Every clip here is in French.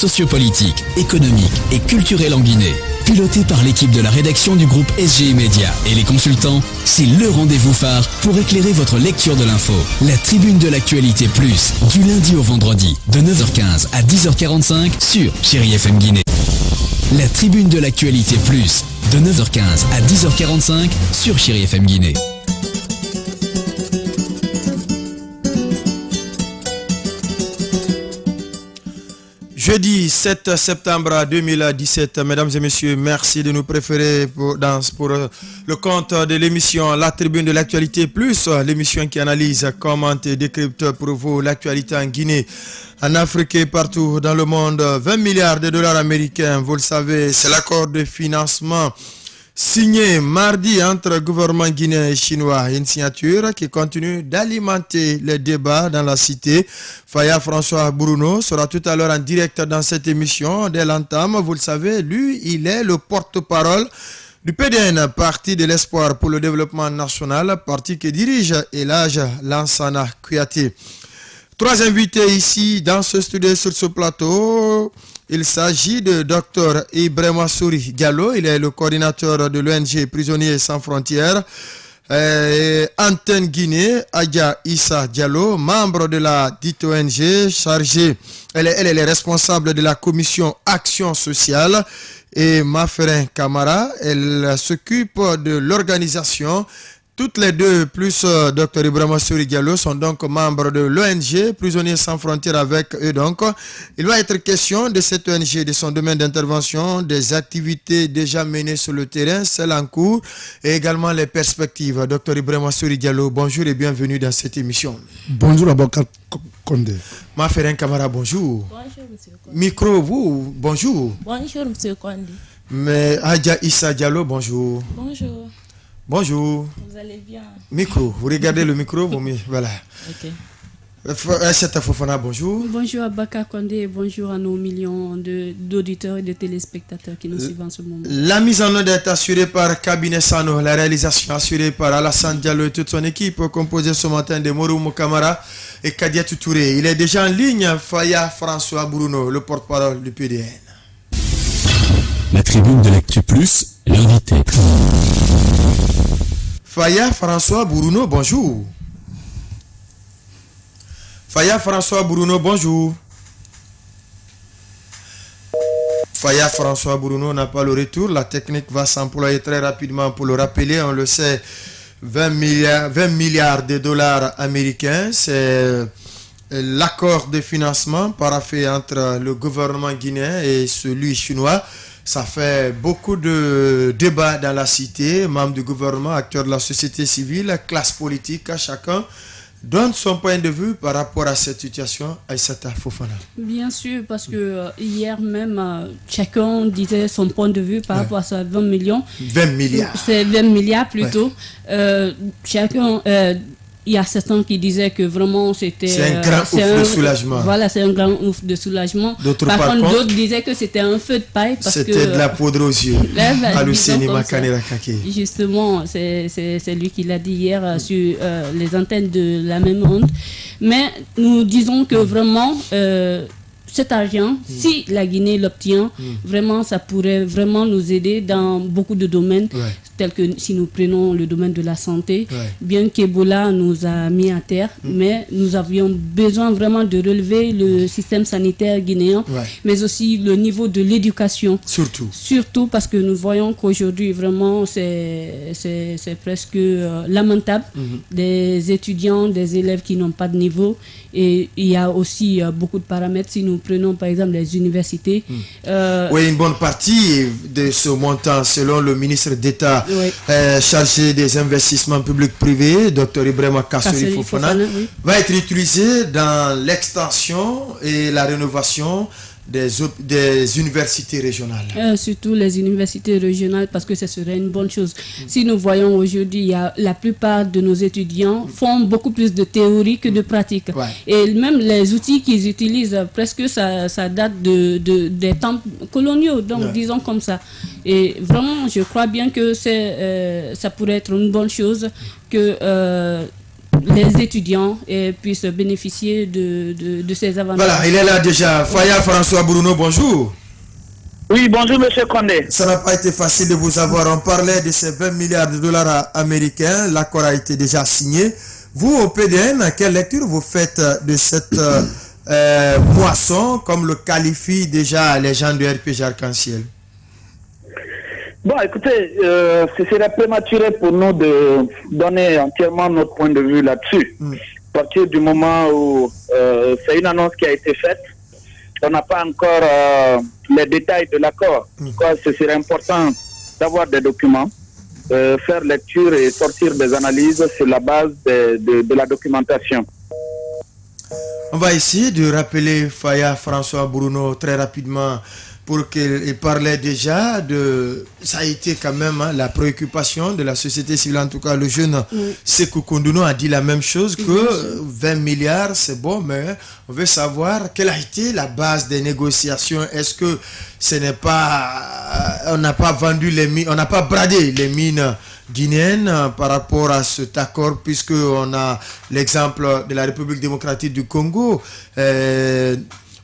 sociopolitique, économique et culturelle en Guinée. Piloté par l'équipe de la rédaction du groupe SGI Média et les consultants, c'est le rendez-vous phare pour éclairer votre lecture de l'info. La Tribune de l'actualité plus, du lundi au vendredi, de 9h15 à 10h45 sur Chéri FM Guinée. La Tribune de l'actualité plus, de 9h15 à 10h45 sur Chéri FM Guinée. Jeudi 7 septembre 2017, mesdames et messieurs, merci de nous préférer pour le compte de l'émission La Tribune de l'actualité plus, l'émission qui analyse, commente et décrypte pour vous l'actualité en Guinée, en Afrique et partout dans le monde. 20 milliards de dollars américains, vous le savez, c'est l'accord de financement signé mardi entre gouvernement guinéen et chinois, une signature qui continue d'alimenter les débats dans la cité. Faya François Bruno sera tout à l'heure en direct dans cette émission. Dès l'entame, vous le savez, lui, il est le porte-parole du PDN, Parti de l'Espoir pour le Développement National, parti que dirige Elhadj Lansana Kouyaté. Trois invités ici dans ce studio sur ce plateau. Il s'agit de Dr Ibrahima Souri Diallo, il est le coordinateur de l'ONG Prisonniers sans frontières. Antenne Guinée, Adja Issa Diallo, membre de la dite ONG, chargée, elle est responsable de la commission Action Sociale. Et Maferin Camara, elle s'occupe de l'organisation. Toutes les deux, plus Dr Ibrahima Souri Diallo, sont donc membres de l'ONG Prisonniers sans frontières avec eux. Donc, il va être question de cette ONG, de son domaine d'intervention, des activités déjà menées sur le terrain, celles en cours, et également les perspectives. Dr Ibrahima Souri Diallo, bonjour et bienvenue dans cette émission. Bonjour Abakar Condé. Maferin Camara, bonjour. Bonjour, monsieur Condé. Micro, vous, bonjour. Bonjour, monsieur Condé. Mais Adja Issa Diallo, bonjour. Bonjour. Bonjour. Vous allez bien? Micro, vous regardez le micro, voilà. Ok. Aïssata Fofana, bonjour. Bonjour Abakar Condé et bonjour à nos millions d'auditeurs et de téléspectateurs qui nous suivent en ce moment. La mise en œuvre est assurée par Cabinet Sano, la réalisation assurée par Alassane Diallo et toute son équipe, composée ce matin de Mourou Kamara et Kadia Touré. Il est déjà en ligne, Faya François Bruno, le porte-parole du PDN. La Tribune de l'actu plus, l'invité. Faya François Bruno, bonjour. Faya François Bruno, bonjour. Faya François Bruno n'a pas le retour. La technique va s'employer très rapidement pour le rappeler. On le sait, 20 milliards de dollars américains. C'est l'accord de financement paraphé entre le gouvernement guinéen et celui chinois. Ça fait beaucoup de débats dans la cité, membres du gouvernement, acteurs de la société civile, classe politique, chacun donne son point de vue par rapport à cette situation. Aïssata Fofana. Bien sûr, parce que hier même, chacun disait son point de vue par rapport à ces 20 millions. 20 milliards. C'est 20 milliards plutôt. Chacun... il y a certains qui disaient que vraiment c'était... C'est un grand ouf de soulagement. Voilà, c'est un grand ouf de soulagement. Par contre, d'autres disaient que c'était un feu de paille. C'était de la poudre aux yeux. Justement, c'est lui qui l'a dit hier sur les antennes de la même onde. Mais nous disons que vraiment... cet argent, si la Guinée l'obtient, vraiment, ça pourrait vraiment nous aider dans beaucoup de domaines, tels que si nous prenons le domaine de la santé, bien qu'Ebola nous a mis à terre, mais nous avions besoin vraiment de relever le système sanitaire guinéen, mais aussi le niveau de l'éducation. Surtout parce que nous voyons qu'aujourd'hui, vraiment, c'est presque lamentable. Des étudiants, des élèves qui n'ont pas de niveau, et il y a aussi beaucoup de paramètres. Si nous prenons par exemple les universités. Oui, une bonne partie de ce montant, selon le ministre d'État chargé des investissements publics-privés, Dr Ibrahima Souri Fofana, va être utilisé dans l'extension et la rénovation des universités régionales. Surtout les universités régionales, parce que ce serait une bonne chose. Si nous voyons aujourd'hui, la plupart de nos étudiants font beaucoup plus de théorie que de pratique. Et même les outils qu'ils utilisent, presque ça date des temps coloniaux, donc disons comme ça. Et vraiment, je crois bien que ça pourrait être une bonne chose que les étudiants puissent bénéficier de ces avantages. Voilà, il est là déjà. Faya François Bruno, bonjour. Oui, bonjour Monsieur Condé. Ça n'a pas été facile de vous avoir. On parlait de ces 20 milliards de dollars américains. L'accord a été déjà signé. Vous, au PDN, quelle lecture vous faites de cette moisson, comme le qualifient déjà les gens de RPG Arc-en-Ciel? Bon, écoutez, ce serait prématuré pour nous de donner entièrement notre point de vue là-dessus. À partir du moment où c'est une annonce qui a été faite, on n'a pas encore les détails de l'accord. Ce serait important d'avoir des documents, faire lecture et sortir des analyses sur la base de la documentation. On va essayer de rappeler Faya François Bruno très rapidement pour qu'il parlait déjà de... Ça a été quand même la préoccupation de la société civile, en tout cas le jeune Sekou Koundounou a dit la même chose, que 20 milliards c'est bon, mais on veut savoir quelle a été la base des négociations. Est-ce que ce n'est pas... on n'a pas vendu les mines, on n'a pas bradé les mines guinéenne par rapport à cet accord, puisque on a l'exemple de la République démocratique du Congo,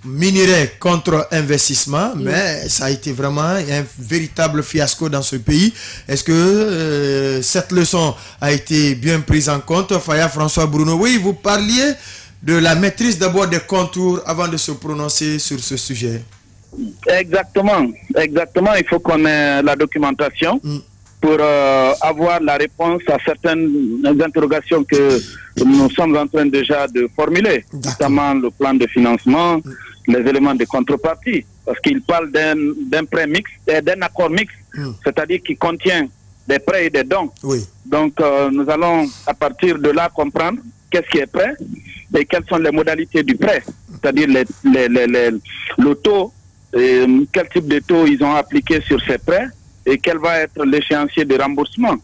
minerai contre investissement, mais ça a été vraiment un véritable fiasco dans ce pays. Est-ce que cette leçon a été bien prise en compte? Faya François Bruno, oui, vous parliez de la maîtrise d'abord des contours avant de se prononcer sur ce sujet. Exactement, exactement, il faut qu'on ait la documentation pour avoir la réponse à certaines interrogations que nous sommes en train déjà de formuler, notamment le plan de financement, les éléments de contrepartie, parce qu'il parle d'un prêt mixte, d'un accord mixte, c'est-à-dire qui contient des prêts et des dons. Donc nous allons à partir de là comprendre qu'est-ce qui est prêt et quelles sont les modalités du prêt, c'est-à-dire le taux, quel type de taux ils ont appliqué sur ces prêts, et quel va être l'échéancier de remboursement,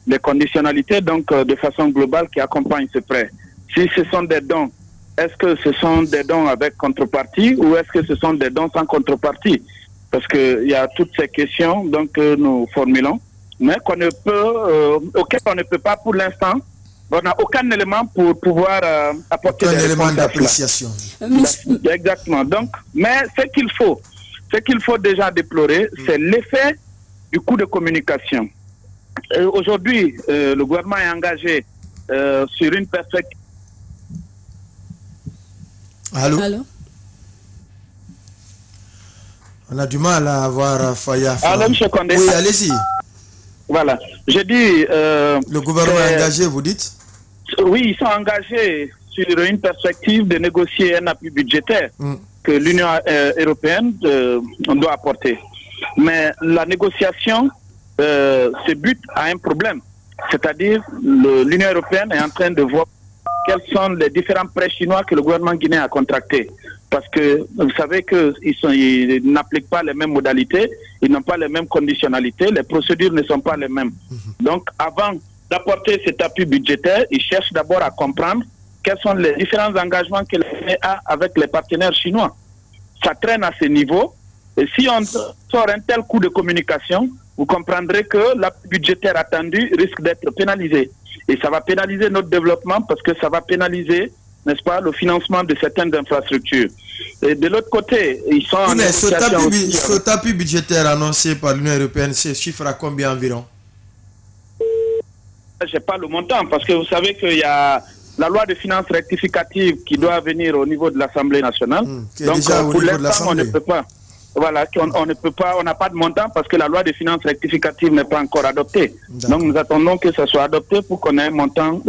les conditionnalités donc de façon globale qui accompagnent ce prêt. Si ce sont des dons, est-ce que ce sont des dons avec contrepartie ou est-ce que ce sont des dons sans contrepartie? Parce qu'il y a toutes ces questions donc, que nous formulons, mais auxquelles on ne peut pas pour l'instant, on n'a aucun élément pour pouvoir apporter des élément d'appréciation. Exactement. Donc, mais ce qu'il faut déjà déplorer, c'est l'effet du coût de communication. Aujourd'hui, le gouvernement est engagé sur une perspective. Allô? On a du mal à avoir Faya. Allô, M. Condé? Oui, allez-y. Voilà. Je dis... le gouvernement est engagé, vous dites? Oui, ils sont engagés sur une perspective de négocier un appui budgétaire que l'Union européenne doit apporter. Mais la négociation se bute à un problème. C'est-à-dire l'Union européenne est en train de voir quels sont les différents prêts chinois que le gouvernement guinéen a contractés. Parce que vous savez qu'ils n'appliquent pas les mêmes modalités, ils n'ont pas les mêmes conditionnalités, les procédures ne sont pas les mêmes. Donc avant d'apporter cet appui budgétaire, ils cherchent d'abord à comprendre quels sont les différents engagements que la Guinée a avec les partenaires chinois. Ça traîne à ce niveau. Et si on sort un tel coup de communication, vous comprendrez que l'appui budgétaire attendu risque d'être pénalisé. Et ça va pénaliser notre développement parce que ça va pénaliser, n'est-ce pas, le financement de certaines infrastructures. Et de l'autre côté, ils sont en négociation aussi. Ce tapis budgétaire annoncé par l'Union européenne, c'est chiffre à combien environ? Je n'ai pas le montant parce que vous savez qu'il y a la loi de finances rectificative qui doit venir au niveau de l'Assemblée nationale. Donc pour l'instant, on ne peut pas. Voilà, on ne peut pas, on n'a pas de montant parce que la loi de finances rectificative n'est pas encore adoptée. Donc nous attendons que ça soit adopté pour qu'on ait un montant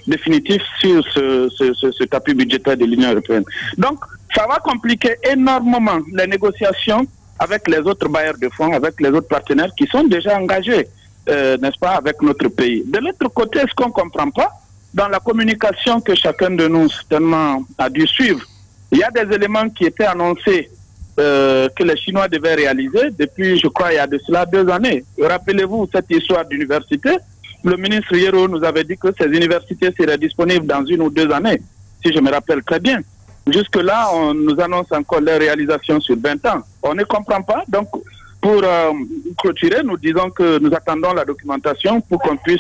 définitif sur ce tapis budgétaire de l'Union européenne. Donc ça va compliquer énormément les négociations avec les autres bailleurs de fonds, avec les autres partenaires qui sont déjà engagés, n'est-ce pas, avec notre pays. De l'autre côté, ce qu'on ne comprend pas, dans la communication que chacun de nous certainement a dû suivre, il y a des éléments qui étaient annoncés que les Chinois devaient réaliser depuis, je crois, il y a de cela 2 années. Rappelez-vous cette histoire d'université. Le ministre Yero nous avait dit que ces universités seraient disponibles dans 1 ou 2 années, si je me rappelle très bien. Jusque-là, on nous annonce encore les réalisations sur 20 ans. On ne comprend pas. Donc, pour clôturer, nous disons que nous attendons la documentation pour qu'on puisse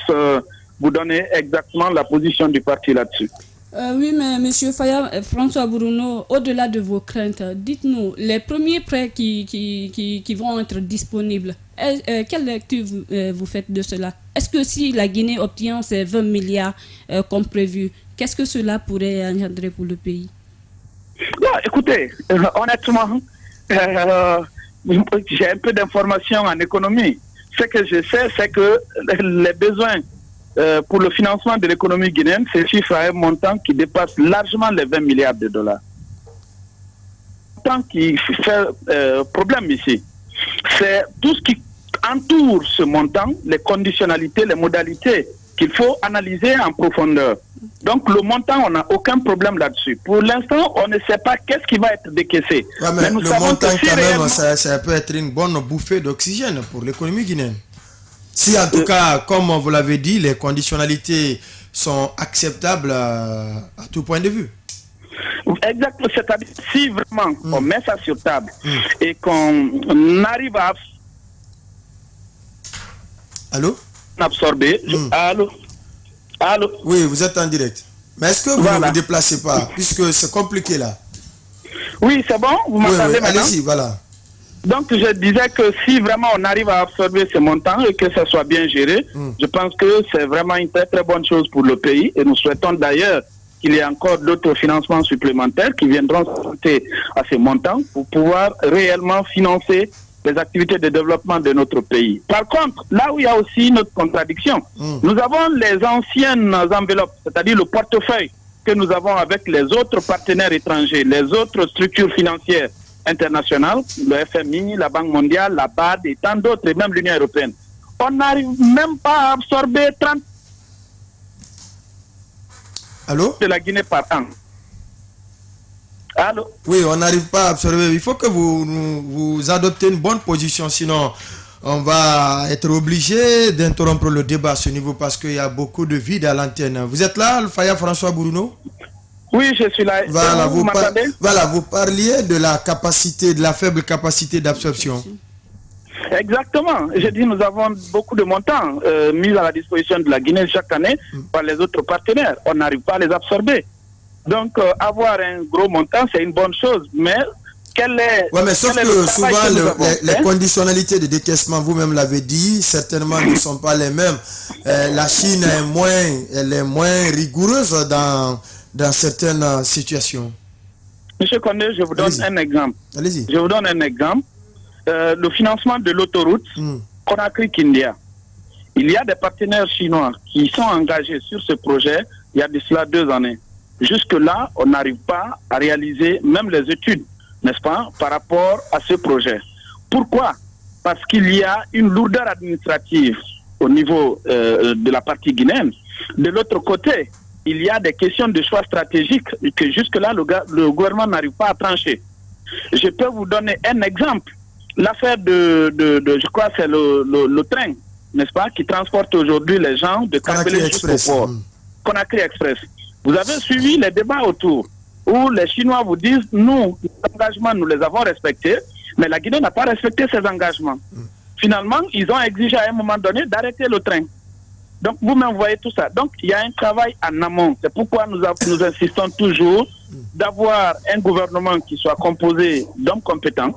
vous donner exactement la position du parti là-dessus. Oui, mais M. Faya, François Bruno, au-delà de vos craintes, dites-nous, les premiers prêts qui vont être disponibles, quelle lecture vous faites de cela? Est-ce que si la Guinée obtient ces 20 milliards comme prévu, qu'est-ce que cela pourrait engendrer pour le pays? Non, écoutez, honnêtement, j'ai un peu d'informations en économie. Ce que je sais, c'est que les besoins pour le financement de l'économie guinéenne se chiffre à un montant qui dépasse largement les 20 milliards de dollars. Le montant qui fait problème ici, c'est tout ce qui entoure ce montant, les conditionnalités, les modalités qu'il faut analyser en profondeur. Donc le montant, on n'a aucun problème là-dessus. Pour l'instant, on ne sait pas qu'est-ce qui va être décaissé. Ouais, mais le montant, quand même, ça peut être une bonne bouffée d'oxygène pour l'économie guinéenne. Si en tout cas, comme vous l'avez dit, les conditionnalités sont acceptables à tout point de vue. Exactement, c'est-à-dire si vraiment on met ça sur table et qu'on arrive à absorber. Allô? Allô? Oui, vous êtes en direct. Mais est-ce que vous ne vous déplacez pas, puisque c'est compliqué là? Oui, c'est bon, vous m'entendez maintenant? Allez-y, voilà. Donc je disais que si vraiment on arrive à absorber ces montants et que ça soit bien géré, je pense que c'est vraiment une très très bonne chose pour le pays et nous souhaitons d'ailleurs qu'il y ait encore d'autres financements supplémentaires qui viendront s'ajouter à ces montants pour pouvoir réellement financer les activités de développement de notre pays. Par contre, là où il y a aussi notre contradiction, nous avons les anciennes enveloppes, c'est-à-dire le portefeuille que nous avons avec les autres partenaires étrangers, les autres structures financières internationales, le FMI, la Banque mondiale, la BAD et tant d'autres, et même l'Union européenne. On n'arrive même pas à absorber 30 de la Guinée par an. Allô? Oui, on n'arrive pas à absorber. Il faut que vous adoptez une bonne position, sinon on va être obligé d'interrompre le débat à ce niveau parce qu'il y a beaucoup de vide à l'antenne. Vous êtes là, Faya François Bruno? Oui, je suis là. Voilà, vous parliez de la capacité, de la faible capacité d'absorption. Exactement. J'ai dit nous avons beaucoup de montants mis à la disposition de la Guinée chaque année par les autres partenaires. On n'arrive pas à les absorber. Donc, avoir un gros montant, c'est une bonne chose. Mais quel est... Oui, mais sauf que souvent, les conditionnalités de décaissement, vous-même l'avez dit, certainement ne sont pas les mêmes. La Chine est moins rigoureuse dans certaines situations. Monsieur Condé, je vous donne un exemple. Allez-y. Je vous donne un exemple. Le financement de l'autoroute Conakry-Kindia. Il y a des partenaires chinois qui sont engagés sur ce projet il y a de cela 2 années. Jusque-là, on n'arrive pas à réaliser même les études, n'est-ce pas, par rapport à ce projet. Pourquoi? Parce qu'il y a une lourdeur administrative au niveau de la partie guinéenne. De l'autre côté, il y a des questions de choix stratégiques que jusque-là, le gouvernement n'arrive pas à trancher. Je peux vous donner un exemple. L'affaire je crois c'est le train, n'est-ce pas, qui transporte aujourd'hui les gens de Conakry jusqu'au port. Conakry Express. Vous avez suivi les débats autour, où les Chinois vous disent, nous, les engagements, nous les avons respectés, mais la Guinée n'a pas respecté ses engagements. Finalement, ils ont exigé à un moment donné d'arrêter le train. Donc, vous-même voyez tout ça. Donc, il y a un travail en amont. C'est pourquoi nous insistons toujours d'avoir un gouvernement qui soit composé d'hommes compétents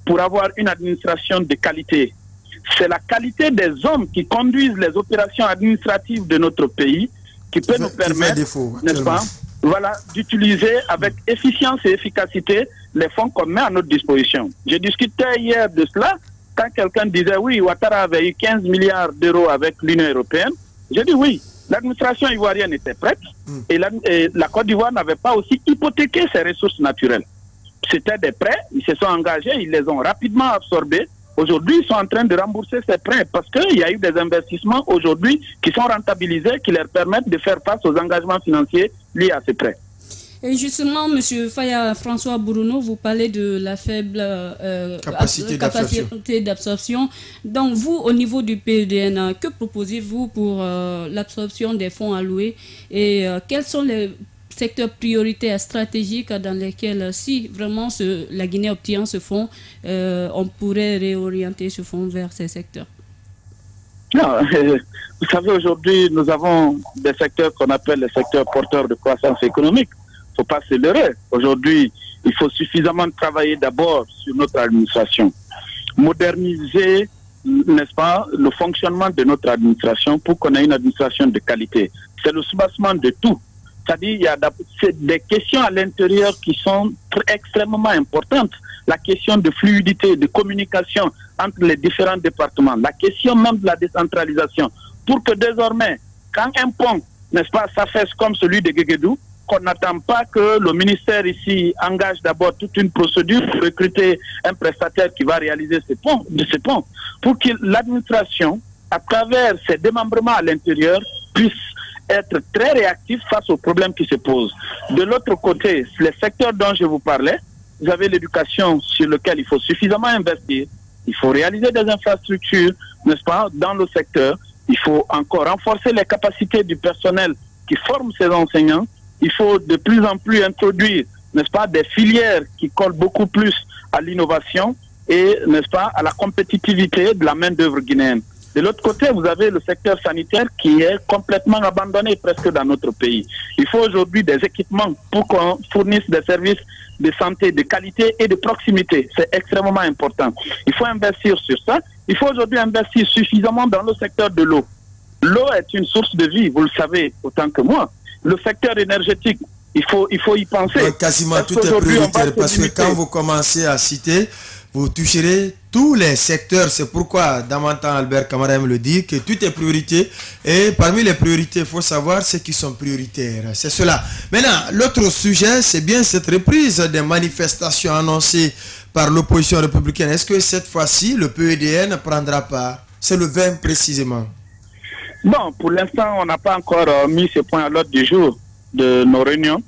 pour avoir une administration de qualité. C'est la qualité des hommes qui conduisent les opérations administratives de notre pays qui peut nous permettre, n'est-ce pas, voilà, d'utiliser avec efficience et efficacité les fonds qu'on met à notre disposition. J'ai discuté hier de cela quand quelqu'un disait oui, Ouattara avait eu 15 milliards d'euros avec l'Union européenne. J'ai dit oui, l'administration ivoirienne était prête et la Côte d'Ivoire n'avait pas aussi hypothéqué ses ressources naturelles. C'était des prêts, ils se sont engagés, ils les ont rapidement absorbés. Aujourd'hui, ils sont en train de rembourser ces prêts parce qu'il y a eu des investissements aujourd'hui qui sont rentabilisés, qui leur permettent de faire face aux engagements financiers liés à ces prêts. Et justement, M. Faya François Bruno, vous parlez de la faible capacité d'absorption. Donc, vous, au niveau du PEDN, que proposez-vous pour l'absorption des fonds alloués et quels sont les secteurs prioritaires stratégiques dans lesquels, si vraiment la Guinée obtient ce fonds, on pourrait réorienter ce fonds vers ces secteurs? Non, vous savez, aujourd'hui, nous avons des secteurs qu'on appelle les secteurs porteurs de croissance économique. Il ne faut pas se leurrer. Aujourd'hui, il faut suffisamment travailler d'abord sur notre administration. Moderniser, n'est-ce pas, le fonctionnement de notre administration pour qu'on ait une administration de qualité. C'est le soubassement de tout. C'est-à-dire, il y a des questions à l'intérieur qui sont extrêmement importantes. La question de fluidité, de communication entre les différents départements. La question même de la décentralisation. Pour que désormais, quand un pont, n'est-ce pas, s'affaisse comme celui de Guéguédou, qu'on n'attend pas que le ministère ici engage d'abord toute une procédure pour recruter un prestataire qui va réaliser ce pont, pour que l'administration, à travers ses démembrements à l'intérieur, puisse être très réactif face aux problèmes qui se posent. De l'autre côté, les secteurs dont je vous parlais, vous avez l'éducation sur laquelle il faut suffisamment investir, il faut réaliser des infrastructures, n'est-ce pas, dans le secteur, il faut encore renforcer les capacités du personnel qui forme ces enseignants, il faut de plus en plus introduire, n'est-ce pas, des filières qui collent beaucoup plus à l'innovation et, n'est-ce pas, à la compétitivité de la main-d'œuvre guinéenne. De l'autre côté, vous avez le secteur sanitaire qui est complètement abandonné presque dans notre pays. Il faut aujourd'hui des équipements pour qu'on fournisse des services de santé, de qualité et de proximité. C'est extrêmement important. Il faut investir sur ça. Il faut aujourd'hui investir suffisamment dans le secteur de l'eau. L'eau est une source de vie, vous le savez autant que moi. Le secteur énergétique, il faut y penser. Ouais, quasiment tout est prioritaire parce que quand vous commencez à citer, vous toucherez tous les secteurs. C'est pourquoi, dans mon temps, Albert Camara me le dit, que tout est priorité. Et parmi les priorités, il faut savoir ceux qui sont prioritaires. C'est cela. Maintenant, l'autre sujet, c'est bien cette reprise des manifestations annoncées par l'opposition républicaine. Est-ce que cette fois-ci, le PEDN prendra part? C'est le 20 précisément. Bon, pour l'instant, on n'a pas encore mis ce point à l'ordre du jour de nos réunions.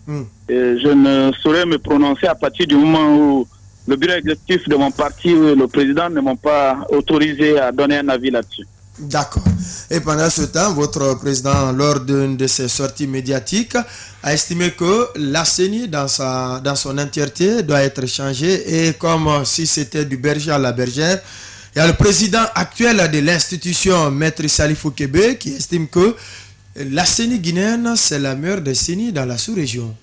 Je ne saurais me prononcer à partir du moment où le bureau exécutif de mon parti ou le président ne m'ont pas autorisé à donner un avis là-dessus. D'accord. Et pendant ce temps, votre président, lors d'une de ses sorties médiatiques, a estimé que la CENI, dans son entièreté, doit être changée. Et comme si c'était du berger à la bergère, il y a le président actuel de l'institution, Maître Salifou Kébé, qui estime que la CENI guinéenne, c'est la meilleure des CENI dans la sous-région.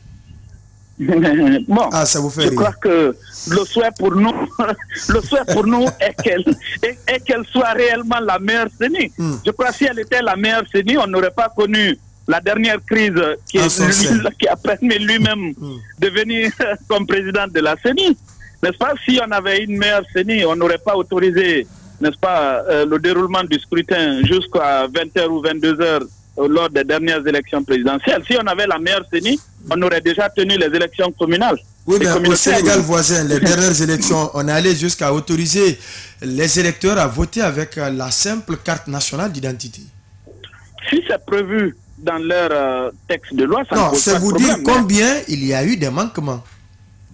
Bon, ça vous fait je rire. crois que le souhait pour nous, est qu'elle soit réellement la meilleure CENI. Je crois que si elle était la meilleure CENI, on n'aurait pas connu la dernière crise qui a permis lui-même de venir comme président de la CENI. N'est-ce pas, si on avait une meilleure CENI, on n'aurait pas autorisé, n'est-ce pas, le déroulement du scrutin jusqu'à 20h ou 22h lors des dernières élections présidentielles. Si on avait la meilleure CENI, on aurait déjà tenu les élections communales. Oui, mais au Sénégal voisin, les dernières élections, on est allé jusqu'à autoriser les électeurs à voter avec la simple carte nationale d'identité. Si c'est prévu dans leur texte de loi, ça non, ne pose c'est pas de vous problème, dire combien il y a eu des manquements.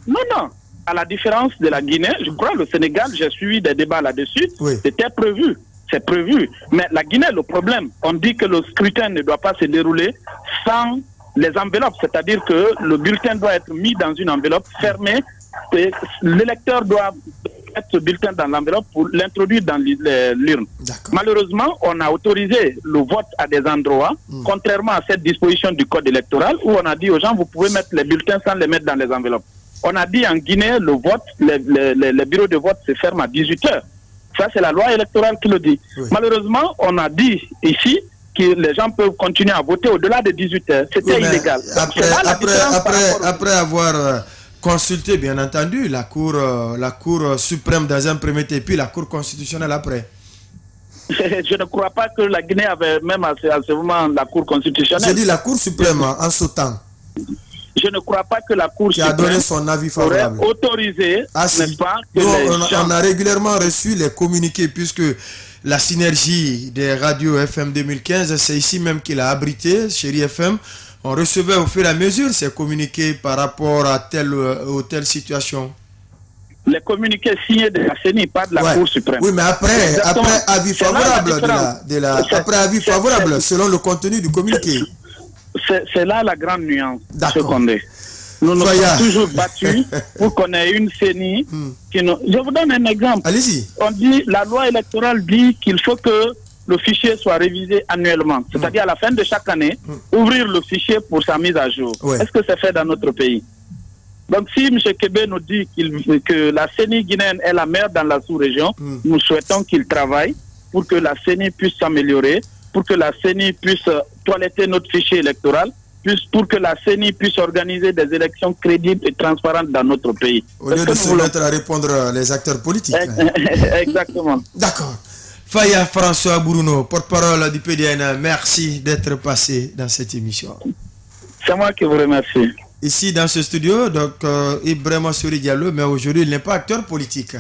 Non. À la différence de la Guinée, je crois, le Sénégal, j'ai suivi des débats là-dessus, oui. C'était prévu. C'est prévu. Mais la Guinée, le problème, on dit que le scrutin ne doit pas se dérouler sans les enveloppes. C'est-à-dire que le bulletin doit être mis dans une enveloppe fermée. L'électeur doit mettre ce bulletin dans l'enveloppe pour l'introduire dans l'urne. Malheureusement, on a autorisé le vote à des endroits, contrairement à cette disposition du code électoral, où on a dit aux gens, vous pouvez mettre les bulletins sans les mettre dans les enveloppes. On a dit en Guinée, le vote, les bureaux de vote se ferment à 18h. Ça, c'est la loi électorale qui le dit. Oui. Malheureusement, on a dit ici que les gens peuvent continuer à voter au-delà de 18h. C'était illégal. Après avoir consulté, bien entendu, la Cour suprême dans un premier temps, et puis la Cour constitutionnelle après. Je ne crois pas que la Guinée avait même à ce moment la Cour constitutionnelle. J'ai dit la Cour suprême en ce temps. Je ne crois pas que la Cour suprême a donné son avis favorable. Aurait autorisé, n'est-ce pas, que on a régulièrement reçu les communiqués, puisque la synergie des radios FM 2015, c'est ici même qu'il a abrité, Chéri FM. On recevait au fur et à mesure ces communiqués par rapport à telle ou telle situation. Les communiqués signés de la CENI, pas de la Cour suprême. Oui, mais après avis favorable, après avis favorable selon le contenu du communiqué. C'est là la grande nuance. Nous nous sommes toujours battus pour qu'on ait une CENI. Je vous donne un exemple. Allez-y. On dit, la loi électorale dit qu'il faut que le fichier soit révisé annuellement. C'est-à-dire à la fin de chaque année, ouvrir le fichier pour sa mise à jour. Ouais. Est-ce que c'est fait dans notre pays? Donc si M. Kébé nous dit que la CENI guinéenne est la meilleure dans la sous-région, nous souhaitons qu'il travaille pour que la CENI puisse s'améliorer, pour que la CENI puisse toiletter notre fichier électoral, pour que la CENI puisse organiser des élections crédibles et transparentes dans notre pays. Au lieu de se mettre à répondre les acteurs politiques. Exactement. D'accord. Faya François Bruno, porte-parole du PDN, merci d'être passé dans cette émission. C'est moi qui vous remercie. Ici dans ce studio, donc Ibrahima Souri Diallo, mais aujourd'hui il n'est pas acteur politique.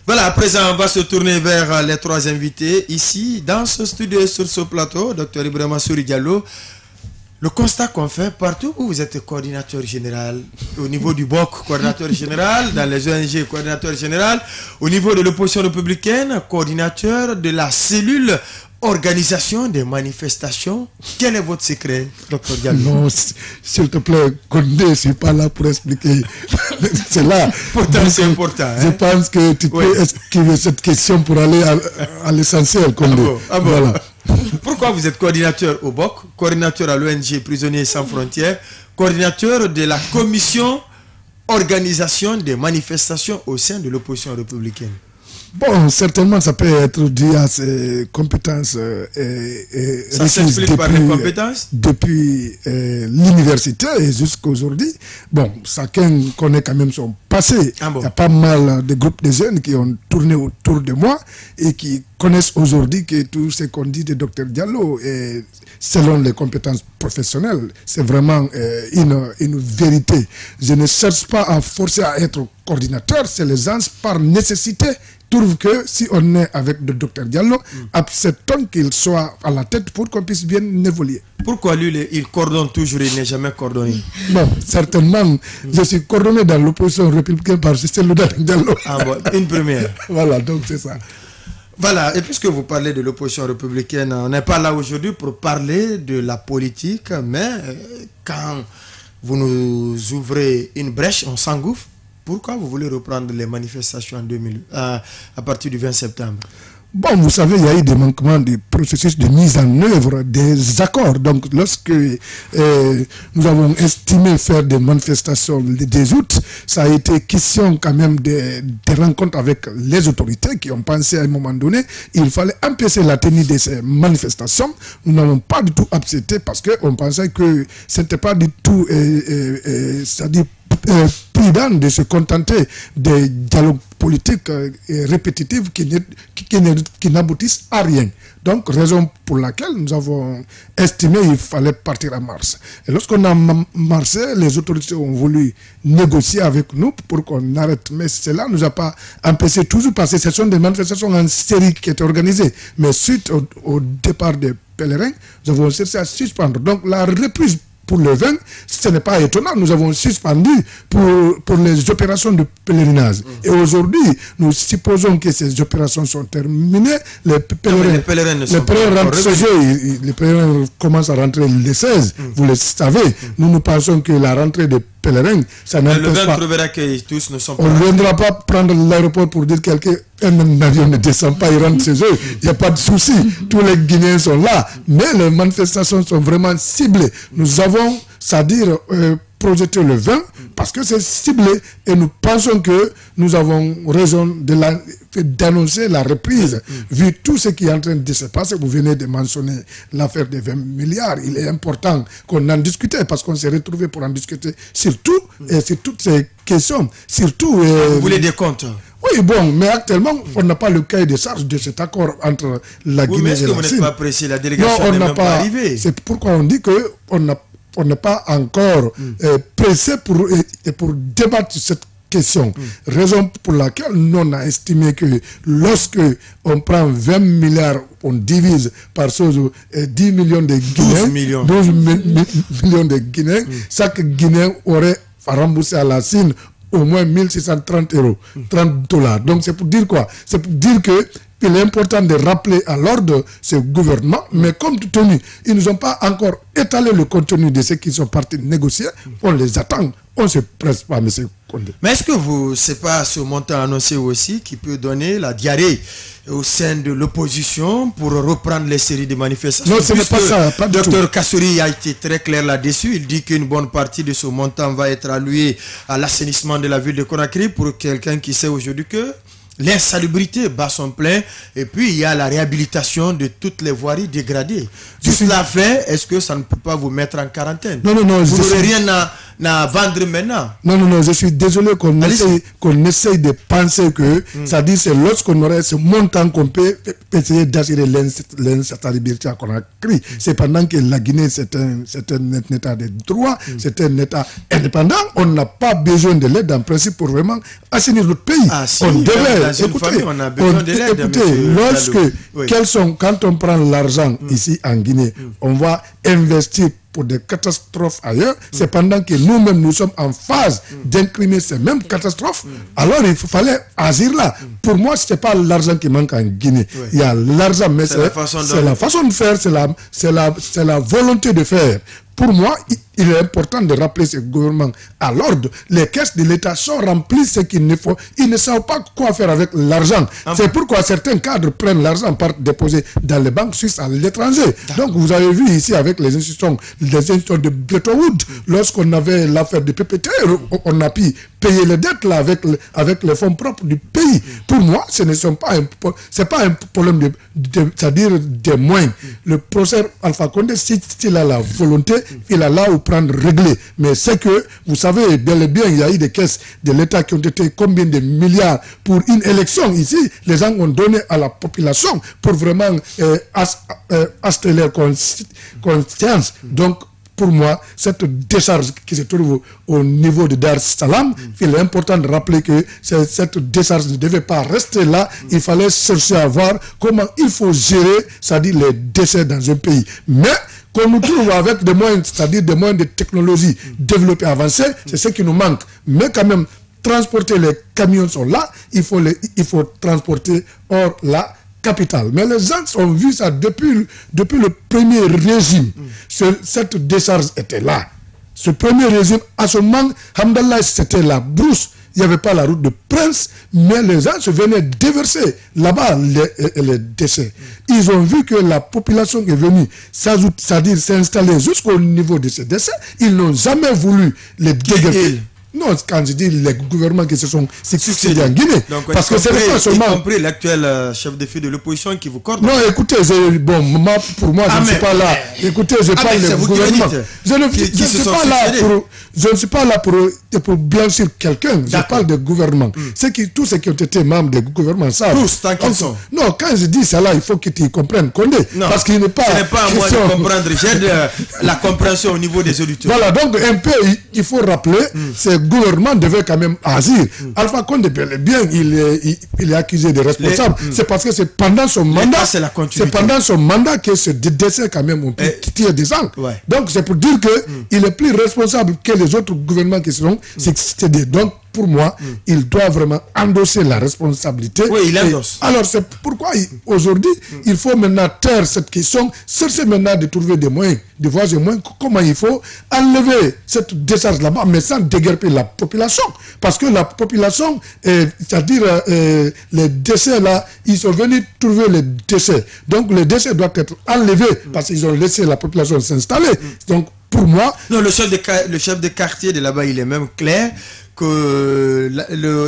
Voilà, à présent on va se tourner vers les trois invités ici dans ce studio, sur ce plateau, Dr Ibrahima Souri Diallo. Le constat qu'on fait partout où vous êtes coordinateur général, au niveau du BOC, coordinateur général, dans les ONG, coordinateur général, au niveau de l'opposition républicaine, coordinateur de la cellule organisation des manifestations. Quel est votre secret, Dr Diallo? Non, s'il te plaît, Condé, je ne suis pas là pour expliquer. C'est là. Pourtant, c'est important. Je pense que tu peux esquiver cette question pour aller à l'essentiel, Condé. Ah bon. Voilà. Pourquoi vous êtes coordinateur au BOC, coordinateur à l'ONG Prisonniers sans frontières, coordinateur de la commission organisation des manifestations au sein de l'opposition républicaine? Bon, certainement, ça peut être dû à ses compétences. Ça s'explique par les compétences depuis l'université et jusqu'à aujourd'hui. Bon, chacun connaît quand même son passé. Ah bon. Il y a pas mal de groupes de jeunes qui ont tourné autour de moi et qui connaissent aujourd'hui que tout ce qu'on dit de Dr Diallo est selon les compétences professionnelles. C'est vraiment une vérité. Je ne cherche pas à forcer à être coordinateur, c'est les gens par nécessité trouvent que si on est avec le Dr Diallo, acceptons qu'il soit à la tête pour qu'on puisse bien évoluer. Pourquoi lui, il coordonne toujours, il n'est jamais coordonné? Bon, certainement, je suis coordonné dans l'opposition républicaine par c'est le Dr Diallo. Ah bon, une première. Voilà, donc c'est ça. Voilà, et puisque vous parlez de l'opposition républicaine, on n'est pas là aujourd'hui pour parler de la politique, mais quand vous nous ouvrez une brèche, on s'engouffre. Pourquoi vous voulez reprendre les manifestations à partir du 20 septembre? Bon, vous savez, il y a eu des manquements du processus de mise en œuvre des accords. Donc, lorsque nous avons estimé faire des manifestations le 10 août, ça a été question quand même des rencontres avec les autorités qui ont pensé à un moment donné, il fallait empêcher la tenue de ces manifestations. Nous n'avons pas du tout accepté parce qu'on pensait que ce n'était pas du tout, c'est-à-dire prudent de se contenter des dialogues politiques répétitifs qui n'aboutissent à rien. Donc, raison pour laquelle nous avons estimé qu'il fallait partir en mars. Et lorsqu'on a marché, les autorités ont voulu négocier avec nous pour qu'on arrête. Mais cela ne nous a pas empêché toujours parce que ce sont des manifestations en série qui étaient organisées. Mais suite au départ des pèlerins, nous avons cherché à suspendre. Donc, la reprise pour le 20, ce n'est pas étonnant. Nous avons suspendu pour les opérations de pèlerinage. Et aujourd'hui, nous supposons que ces opérations sont terminées. Les pèlerins commencent à rentrer le 16. Vous le savez. Nous pensons que la rentrée des pèlerins, ça n'empêche pas. Tous ne sont pas. On ne viendra pas prendre l'aéroport pour dire qu'un avion ne descend pas, il rentre chez eux. Il n'y a pas de souci. Tous les Guinéens sont là. Mais les manifestations sont vraiment ciblées. Nous avons, c'est-à-dire, projeté le 20 parce que c'est ciblé et nous pensons que nous avons raison d'annoncer la reprise. Vu tout ce qui est en train de se passer, vous venez de mentionner l'affaire des 20 milliards. Il est important qu'on en discute parce qu'on s'est retrouvé pour en discuter surtout et sur toutes ces questions. Surtout, vous voulez des comptes? Oui, bon, mais actuellement, on n'a pas le cahier de charge de cet accord entre la Guinée et la Chine. Mais est-ce que vous n'êtes pas pressé? La délégation n'est même pas arrivée. C'est pourquoi on dit qu'on n'est pas encore pressé pour débattre cette question. Raison pour laquelle nous on a estimé que lorsque on prend 20 milliards, on divise par 10 millions de Guinéens, 12 millions de Guinéens, chaque Guinéen aurait à rembourser à la Chine au moins 1630 €, 30 $. Donc c'est pour dire quoi? C'est pour dire que il est important de rappeler à l'ordre ce gouvernement, mais compte tenu, ils ne nous ont pas encore étalé le contenu de ceux qui sont partis négocier, on les attend on ne se presse pas, M. Condé. Mais est-ce que c'est pas ce montant annoncé aussi qui peut donner la diarrhée au sein de l'opposition pour reprendre les séries de manifestations? Non, ce n'est pas ça. Pas du tout. Dr Kassouri a été très clair là-dessus. Il dit qu'une bonne partie de ce montant va être allouée à l'assainissement de la ville de Conakry pour quelqu'un qui sait aujourd'hui que l'insalubrité bat son plein, et puis il y a la réhabilitation de toutes les voiries dégradées. Tout cela fait, est-ce que ça ne peut pas vous mettre en quarantaine? Non, vous n'aurez rien à vendre maintenant. Non, je suis désolé qu'on essaye de penser que, c'est-à-dire c'est lorsqu'on aurait ce montant qu'on peut essayer d'assurer l'insalubrité à Conakry. C'est pendant que la Guinée, c'est un état de droit, c'est un état indépendant, on n'a pas besoin de l'aide en principe pour vraiment assainir notre pays. Ah, si, on devait, écoutez, on a besoin de l'aide. Quand on prend l'argent ici en Guinée, on va investir pour des catastrophes ailleurs, c'est pendant que nous-mêmes nous sommes en phase d'incrimer ces mêmes catastrophes, alors il fallait agir là. Pour moi, ce n'est pas l'argent qui manque en Guinée. Il y a l'argent, mais c'est la façon de faire, c'est la volonté de faire. Pour moi, il est important de rappeler ce gouvernement à l'ordre. Les caisses de l'État sont remplies ce qu'il ne faut. Ils ne savent pas quoi faire avec l'argent. C'est pourquoi certains cadres prennent l'argent, partent déposer dans les banques suisses à l'étranger. Donc vous avez vu ici avec les institutions de Bretton Woods, lorsqu'on avait l'affaire de PPT, on a pu payer les dettes là avec les fonds propres du pays. Pour moi, ce n'est pas un problème c'est-à-dire des moyens. Le professeur Alpha Condé, s'il a la volonté, il a là où prendre réglé. Mais c'est que, vous savez, bel et bien, il y a eu des caisses de l'État qui ont été combien de milliards pour une élection ici. Les gens ont donné à la population pour vraiment acheter leur conscience. Donc, pour moi, cette décharge qui se trouve au niveau de Dar Salam, il est important de rappeler que cette décharge ne devait pas rester là. Il fallait chercher à voir comment il faut gérer, c'est-à-dire les déchets dans un pays. Mais qu'on nous trouve avec des moyens, c'est-à-dire des moyens de technologie développés, avancés, c'est ce qui nous manque. Mais quand même, transporter les camions sont là, il faut transporter hors la capitale. Mais les gens ont vu ça depuis le premier régime. Cette décharge était là. Ce premier régime, à ce moment, Hamdallah, c'était la brousse. Il n'y avait pas la route de Prince, mais les gens se venaient déverser là-bas les déchets. Ils ont vu que la population est venue, c'est-à-dire s'installer jusqu'au niveau de ces déchets. Ils n'ont jamais voulu les déguerpir. Non, quand je dis les gouvernements qui se sont succédés en Guinée, donc, parce que c'est pas seulement... Y compris l'actuel chef de file de l'opposition qui vous coordonne. Non, écoutez, pour moi, je ne suis pas là. Écoutez, je parle des gouvernements. Je ne suis pas là pour blanchir quelqu'un. Je parle des gouvernements. Tous ceux qui ont été membres des gouvernements savent. Tous, tant qu'ils sont. Non, quand je dis ça là, il faut que tu comprennes Condé. Non, parce qu'il n'est pas... Ce n'est pas à moi de comprendre. J'ai la compréhension au niveau des auditeurs. Voilà, donc un peu, il faut rappeler, ces gouvernements devaient quand même agir. Alpha Condé, bien, il est accusé de responsable. C'est parce que c'est pendant son mandat, que ce décès quand même, on peut tirer des angles. Ouais. Donc c'est pour dire qu'il est plus responsable que les autres gouvernements qui seront succédés. Donc pour moi, il doit vraiment endosser la responsabilité. Oui, il endosse. Alors c'est pourquoi aujourd'hui, il faut maintenant taire cette question, chercher maintenant de trouver des moyens, de voir des moyens, comment il faut enlever cette décharge là-bas, mais sans déguerpir la population. Parce que la population, c'est-à-dire les déchets là, ils sont venus trouver les déchets. Donc les déchets doivent être enlevés parce qu'ils ont laissé la population s'installer. Donc pour moi... Non, le chef de quartier de là-bas, il est même clair que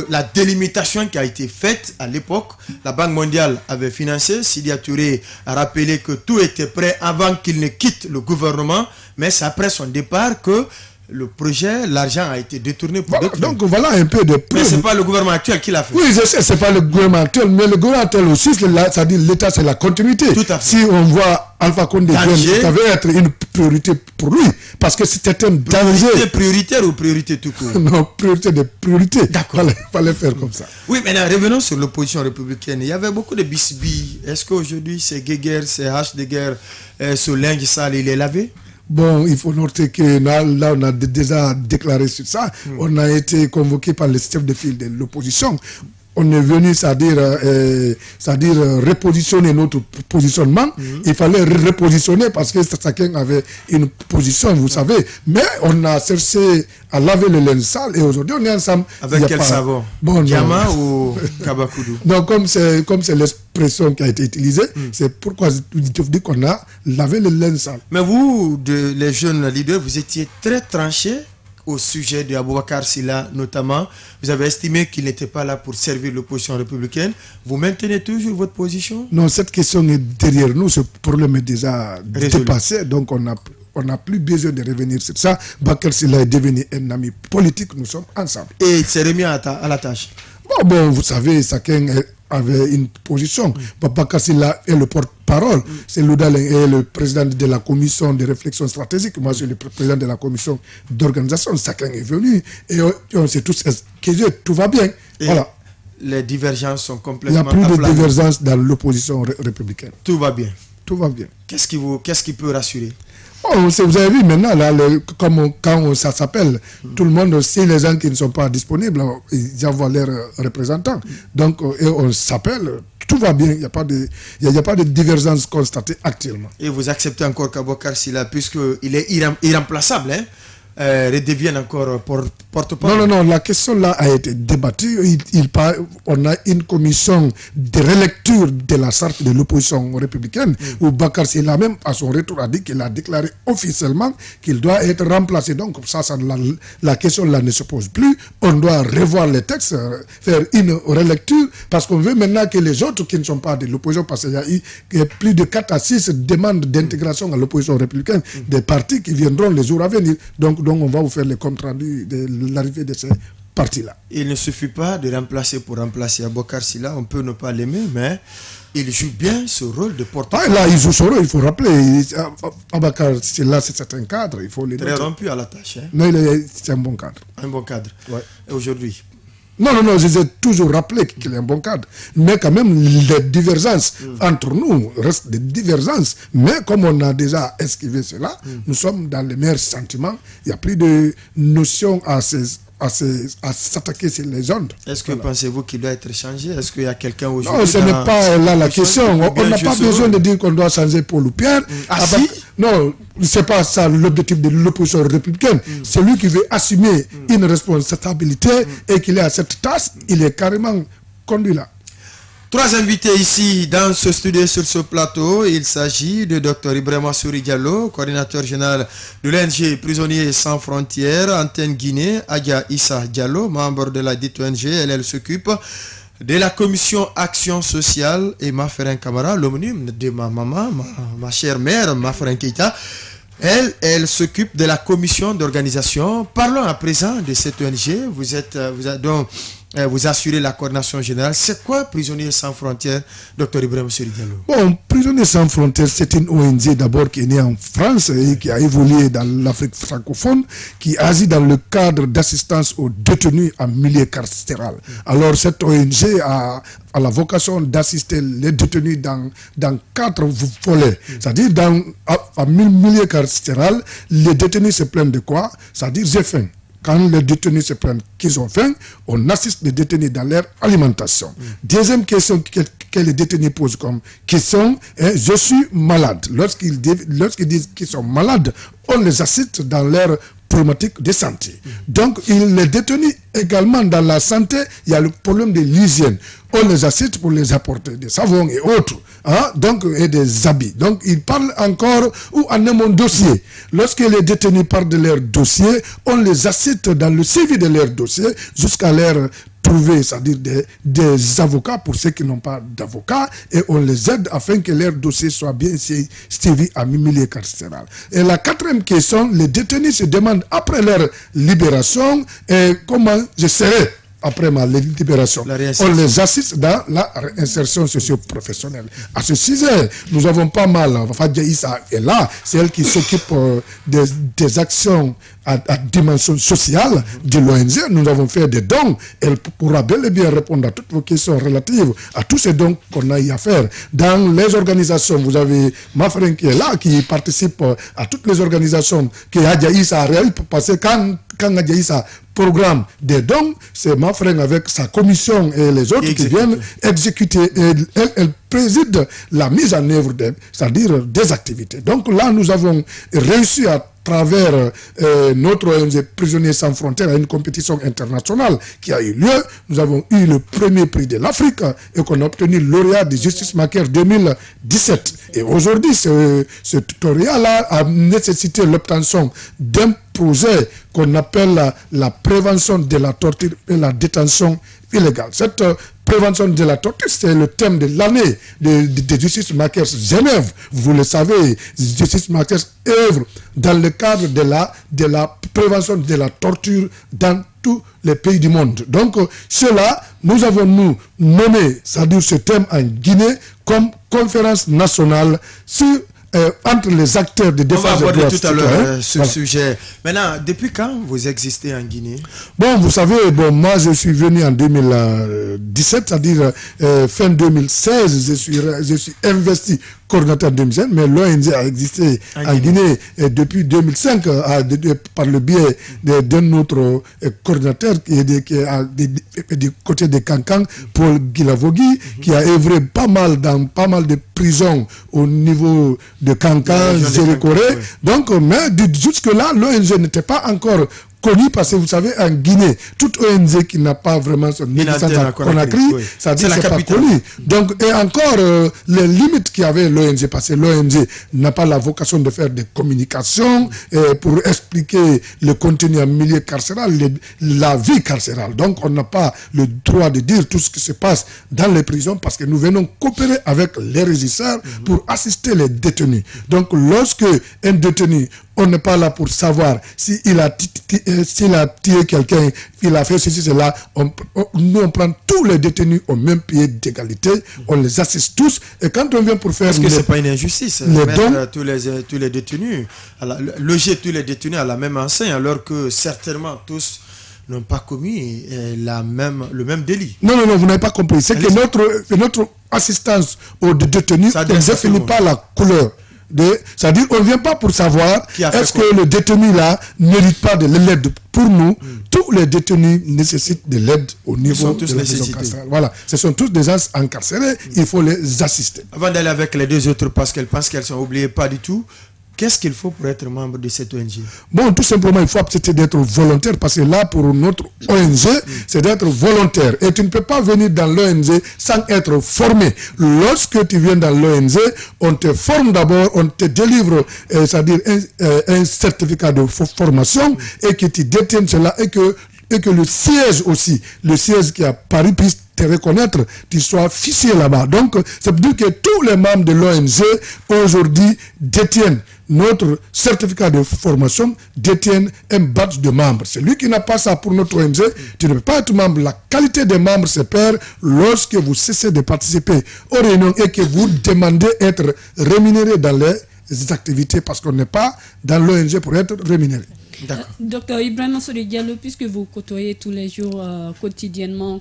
la délimitation qui a été faite à l'époque, la Banque mondiale avait financé. Sidia Touré a rappelé que tout était prêt avant qu'il ne quitte le gouvernement, mais c'est après son départ que le projet, l'argent a été détourné pour d'autres. Donc voilà un peu de preuve. Mais ce n'est pas le gouvernement actuel qui l'a fait. Oui, je sais, ce n'est pas le gouvernement actuel, mais le gouvernement actuel aussi, c'est-à-dire l'État, c'est la continuité. Tout à fait. Si on voit Alpha Condé, ça va être une priorité pour lui, parce que c'était un danger. Priorité prioritaire ou priorité tout court? Non, priorité de priorité. D'accord. Il fallait faire comme ça. Oui, maintenant revenons sur l'opposition républicaine. Il y avait beaucoup de bisbilles. Est-ce qu'aujourd'hui, ces guéguerres, ces haches de guerre, ce linge sale, il est lavé? Bon, il faut noter que là, on a déjà déclaré sur ça. On a été convoqué par le chef de file de l'opposition. on est venu, c'est-à-dire repositionner notre positionnement. Il fallait repositionner parce que chacun avait une position, vous savez. Mais on a cherché à laver le linge sale et aujourd'hui on est ensemble. Avec quel savon? Diama ou Kabakoudou? Non, comme c'est l'expression qui a été utilisée, c'est pourquoi je dis qu'on a lavé le linge sale. Mais vous, les jeunes leaders, vous étiez très tranchés au sujet de Aboubacar Sylla notamment. Vous avez estimé qu'il n'était pas là pour servir l'opposition républicaine. Vous maintenez toujours votre position? Non, cette question est derrière nous. Ce problème est déjà dépassé. Donc on n'a plus besoin de revenir sur ça. Bakar Sylla est devenu un ami politique. Nous sommes ensemble. Et il s'est remis à la tâche? Bon, vous savez, chacun avait une position. Bakar Sylla est le porte-parole. C'est Loudal est le président de la commission de réflexion stratégique. Moi, je suis le président de la commission d'organisation. Chacun est venu et on s'est tous excusés. Tout va bien. Et voilà. Les divergences sont complètement... Il n'y a plus de divergences dans l'opposition républicaine. Tout va bien. Tout va bien. Qu'est-ce qui peut rassurer? Vous avez vu maintenant, là, quand ça s'appelle, tout le monde, si les gens qui ne sont pas disponibles, ils envoient leurs représentants. Donc, et on s'appelle, tout va bien, il n'y a pas de divergence constatée actuellement. Et vous acceptez encore qu'Aboubacar Sylla, puisqu'il est irremplaçable, redevienne encore porte-parole? Non, la question là a été débattue. On a une commission de relecture de la charte de l'opposition républicaine où Bakar Sylla même à son retour a dit qu'il a déclaré officiellement qu'il doit être remplacé. Donc ça la question là ne se pose plus. On doit revoir les textes, faire une relecture parce qu'on veut maintenant que les autres qui ne sont pas de l'opposition, parce qu'il y a eu plus de 4 à 6 demandes d'intégration à l'opposition républicaine, des partis qui viendront les jours à venir. Donc on va vous faire les comptes rendus de l'arrivée de ces partis-là. Il ne suffit pas de remplacer pour remplacer Aboubacar Sylla. On peut ne pas l'aimer, mais il joue bien ce rôle de porte-parole. Là, il joue ce rôle, il faut rappeler. Aboubacar Sylla, c'est un cadre. Il faut les très rompu à la tâche. Non, c'est un bon cadre. Un bon cadre. Ouais. Et aujourd'hui? Non, je les ai toujours rappelé qu'il est un bon cadre. Mais quand même, les divergences entre nous restent des divergences. Mais comme on a déjà esquivé cela, nous sommes dans les meilleurs sentiments. Il n'y a plus de notion à s'attaquer sur les ondes. Est-ce que pensez-vous qu'il doit être changé? Est-ce qu'il y a quelqu'un aujourd'hui? Non, ce n'est pas là la question. On n'a pas besoin de dire qu'on doit changer Paul Pierre. Si? Non, ce n'est pas ça l'objectif de l'opposition républicaine. Celui qui veut assumer une responsabilité et qu'il est à cette tâche, il est carrément conduit là. 3 invités ici dans ce studio, sur ce plateau. Il s'agit de Dr Ibrahima Souri Diallo, coordinateur général de l'ONG Prisonniers sans frontières, Antenne Guinée, Adja Issa Diallo, membre de la dite ONG. Elle s'occupe de la commission action sociale, et Maferin Kamara, l'homonyme de ma maman, ma chère mère, Maferin Keita. Elle s'occupe de la commission d'organisation. Parlons à présent de cette ONG. Vous assurez la coordination générale. C'est quoi Prisonniers sans frontières, Dr Ibrahima Souri Diallo? Bon, Prisonniers sans frontières, c'est une ONG d'abord qui est née en France et qui a évolué dans l'Afrique francophone, qui agit dans le cadre d'assistance aux détenus en milieu carcéral. Alors cette ONG a la vocation d'assister les détenus dans 4 volets. C'est-à-dire en milieu carcéral, les détenus se plaignent de quoi? C'est-à-dire j'ai faim. Quand les détenus se plaignent qu'ils ont faim, on assiste les détenus dans leur alimentation. Deuxième question que les détenus posent comme question, je suis malade. Lorsqu'ils disent qu'ils sont malades, on les assiste dans leur problématique de santé. Donc, les détenus également dans la santé, il y a le problème de l'hygiène. On les assiste pour les apporter des savons et autres, et des habits. Donc, ils parlent encore ou en mon dossier. Lorsque les détenus parlent de leur dossier, on les assiste dans le suivi de leur dossier jusqu'à leur trouver, c'est-à-dire des avocats pour ceux qui n'ont pas d'avocats, et on les aide afin que leur dossier soit bien suivi à milieu carcéral. Et la 4e question, les détenus se demandent après leur libération comment je serai après ma libération. On les assiste dans la réinsertion socio-professionnelle. À ce sujet, nous avons pas mal. Adja Issa est là, c'est elle qui s'occupe des actions à dimension sociale de l'ONG. Nous avons fait des dons. Elle pourra bel et bien répondre à toutes vos questions relatives à tous ces dons qu'on a eu à faire. Dans les organisations, vous avez Maferin qui est là, qui participe à toutes les organisations que Adja Issa a réalisées. Parce que quand Adja Issa programme des dons, c'est Mafreng avec sa commission et les autres qui viennent exécuter. Et elle préside la mise en œuvre c'est-à-dire des activités. Donc là, nous avons réussi à travers notre ONG Prisonniers sans frontières à une compétition internationale qui a eu lieu. Nous avons eu le premier prix de l'Afrique et qu'on a obtenu le lauréat de Justice Maker 2017. Et aujourd'hui, ce tutoriel-là a nécessité l'obtention d'un projet qu'on appelle la prévention de la torture et la détention illégale. Cette prévention de la torture, c'est le thème de l'année de Justice Makers Genève. Vous le savez, Justice Makers œuvre dans le cadre de la prévention de la torture dans tous les pays du monde. Donc, cela, nous avons nommé, c'est-à-dire ce thème en Guinée, comme conférence nationale sur entre les acteurs de défense des droits. On va aborder tout à l'heure ce sujet. Maintenant, depuis quand vous existez en Guinée? Bon, vous savez, moi je suis venu en 2017, c'est-à-dire fin 2016, je suis investi coordinateur de MGN, mais l'ONG a existé en Guinée depuis 2005 par le biais d'un autre coordinateur qui est du côté de Kankan, Paul Guilavogui, qui a œuvré dans pas mal de prisons au niveau de Kankan, Zérékoré. Donc, mais jusque-là, l'ONG n'était pas encore connu parce que vous savez, en Guinée, toute ONG qui n'a pas vraiment son licence à Conakry, ça dit que c'est pas connu. Donc, et encore, les limites qu'il y avait l'ONG, parce que l'ONG n'a pas la vocation de faire des communications pour expliquer le contenu en milieu carcéral, la vie carcérale. Donc, on n'a pas le droit de dire tout ce qui se passe dans les prisons parce que nous venons coopérer avec les régisseurs pour assister les détenus. Donc, lorsque un détenu, on n'est pas là pour savoir s'il a tué quelqu'un, il a fait ceci, cela. Nous, on prend tous les détenus au même pied d'égalité, on les assiste tous. Et quand on vient pour faire... Est-ce que ce n'est pas une injustice mettre tous les détenus, loger tous les détenus à la même enseigne, alors que certainement tous n'ont pas commis le même délit? Non, vous n'avez pas compris. C'est que notre assistance aux détenus ne définit pas la couleur. C'est-à-dire qu'on ne vient pas pour savoir est-ce que le détenu là ne mérite pas de l'aide. Pour nous, tous les détenus nécessitent de l'aide au niveau de la prison carcérale. Voilà, ce sont tous des gens incarcérés, il faut les assister. Avant d'aller avec les deux autres, parce qu'elles pensent qu'elles sont oubliées, pas du tout. Qu'est-ce qu'il faut pour être membre de cette ONG? Bon, tout simplement, il faut accepter d'être volontaire parce que là, pour notre ONG, c'est d'être volontaire. Et tu ne peux pas venir dans l'ONG sans être formé. Lorsque tu viens dans l'ONG, on te forme d'abord, on te délivre, c'est-à-dire un certificat de formation et que tu détiennes cela et que le siège aussi, le siège qui a Paris puisse te reconnaître, tu sois fichier là-bas. Donc, ça veut dire que tous les membres de l'ONG aujourd'hui détiennent notre certificat de formation, détiennent un badge de membre. Celui qui n'a pas ça pour notre ONG, tu ne peux pas être membre. La qualité des membres se perd lorsque vous cessez de participer aux réunions et que vous demandez être rémunéré dans les activités parce qu'on n'est pas dans l'ONG pour être rémunéré. Docteur Ibrahim Sori Diallo, puisque vous côtoyez tous les jours, quotidiennement,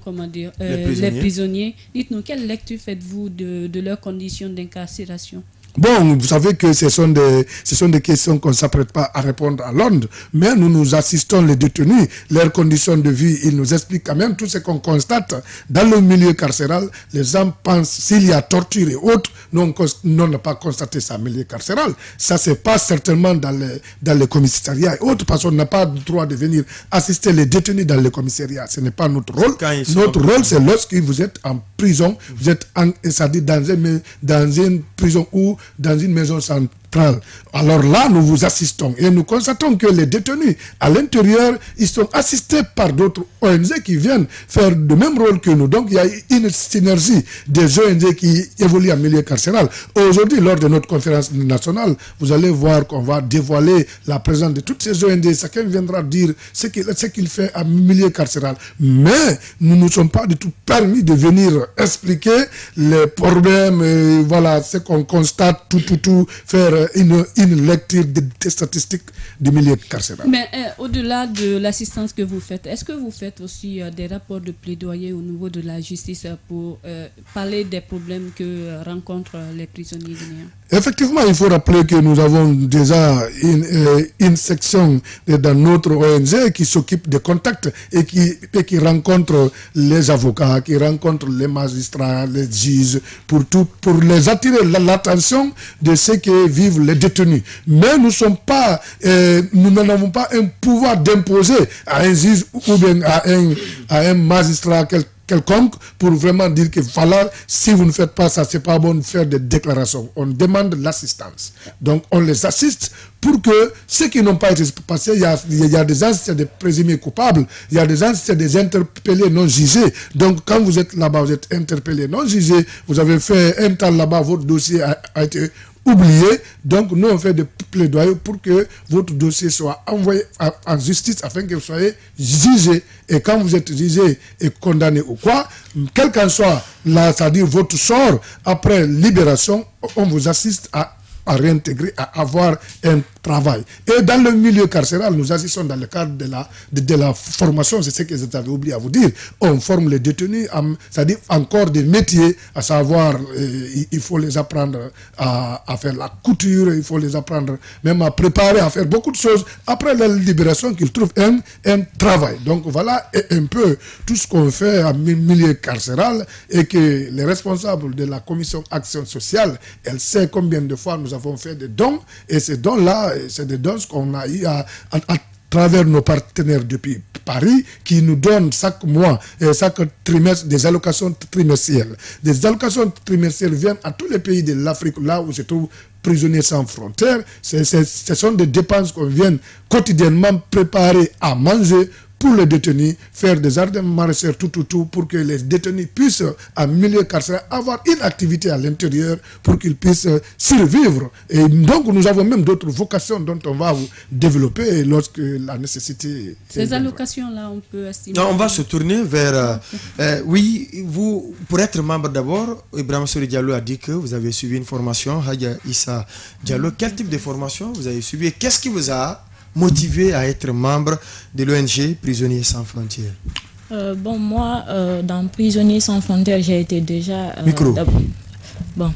les prisonniers, dites-nous, quelle lecture faites-vous de leurs conditions d'incarcération? Bon, vous savez que ce sont des questions qu'on ne s'apprête pas à répondre à Londres, mais nous assistons les détenus, leurs conditions de vie, ils nous expliquent quand même tout ce qu'on constate dans le milieu carcéral. Les gens pensent s'il y a torture et autres, nous n'a pas constaté ça en milieu carcéral. Ça, c'est pas certainement dans les commissariats et autres, parce qu'on n'a pas le droit de venir assister les détenus dans les commissariats. Ce n'est pas notre rôle. Notre rôle, c'est lorsque vous êtes en prison, vous êtes c'est-à-dire dans une prison ou dans une maison centrale. Alors là, nous vous assistons et nous constatons que les détenus à l'intérieur, ils sont assistés par d'autres ONG qui viennent faire le même rôle que nous. Donc il y a une synergie des ONG qui évoluent en milieu carcéral. Aujourd'hui, lors de notre conférence nationale, vous allez voir qu'on va dévoiler la présence de toutes ces ONG. Chacun viendra dire ce qu'il fait en milieu carcéral. Mais nous ne sommes pas du tout permis de venir expliquer les problèmes, voilà, ce qu'on constate, tout, faire une lecture des statistiques du milieu carcéral. Mais au-delà de l'assistance que vous faites, est-ce que vous faites aussi des rapports de plaidoyer au niveau de la justice pour parler des problèmes que rencontrent les prisonniers guinéens? Effectivement, il faut rappeler que nous avons déjà une section dans notre ONG qui s'occupe des contacts et qui rencontre les avocats, qui rencontre les magistrats, les juges, pour les attirer l'attention de ce que vivent les détenus. Mais nous n'avons pas un pouvoir d'imposer à un juge ou bien à un magistrat quelconque pour vraiment dire que voilà, si vous ne faites pas ça, c'est pas bon de faire des déclarations. On demande l'assistance. Donc on les assiste pour que ceux qui n'ont pas été passés, il y a des gens, c'est des présumés coupables, il y a des gens, c'est des interpellés non jugés. Donc quand vous êtes là-bas, vous êtes interpellé non jugé, vous avez fait un temps là-bas, votre dossier a été oublié. Donc nous on fait des plaidoyers pour que votre dossier soit envoyé en justice afin que vous soyez jugé. Et quand vous êtes jugé et condamné ou quoi, quel qu'en soit c'est-à-dire votre sort, après libération, on vous assiste à réintégrer, à avoir un travail. Et dans le milieu carcéral, nous agissons dans le cadre de la formation, c'est ce que j'avais oublié à vous dire. On forme les détenus, c'est-à-dire encore des métiers, à savoir, il faut les apprendre à faire la couture, il faut les apprendre même à préparer, à faire beaucoup de choses. Après la libération, qu'ils trouvent un travail. Donc voilà un peu tout ce qu'on fait en milieu carcéral et que les responsables de la commission action sociale, elle sait combien de fois nous avons fait des dons, et ces dons-là, c'est des dons qu'on a eu à travers nos partenaires depuis Paris, qui nous donnent chaque mois et chaque trimestre des allocations trimestrielles. Des allocations trimestrielles viennent à tous les pays de l'Afrique, là où se trouvent prisonniers sans frontières. Ce sont des dépenses qu'on vient quotidiennement préparer à manger pour les détenus, faire des jardins maraîchers, tout, pour que les détenus puissent, en milieu carcéral, avoir une activité à l'intérieur pour qu'ils puissent survivre. Et donc, nous avons même d'autres vocations dont on va vous développer lorsque la nécessité... Ces allocations-là, on peut estimer... Non, on va se tourner vers... oui, vous, pour être membre d'abord, Ibrahim Sori Diallo a dit que vous avez suivi une formation, Hadja Issa Diallo. Quel type de formation vous avez suivi et qu'est-ce qui vous a motivé à être membre de l'ONG Prisonniers sans frontières? Bon, moi, dans Prisonniers sans frontières, j'ai été déjà... Bon,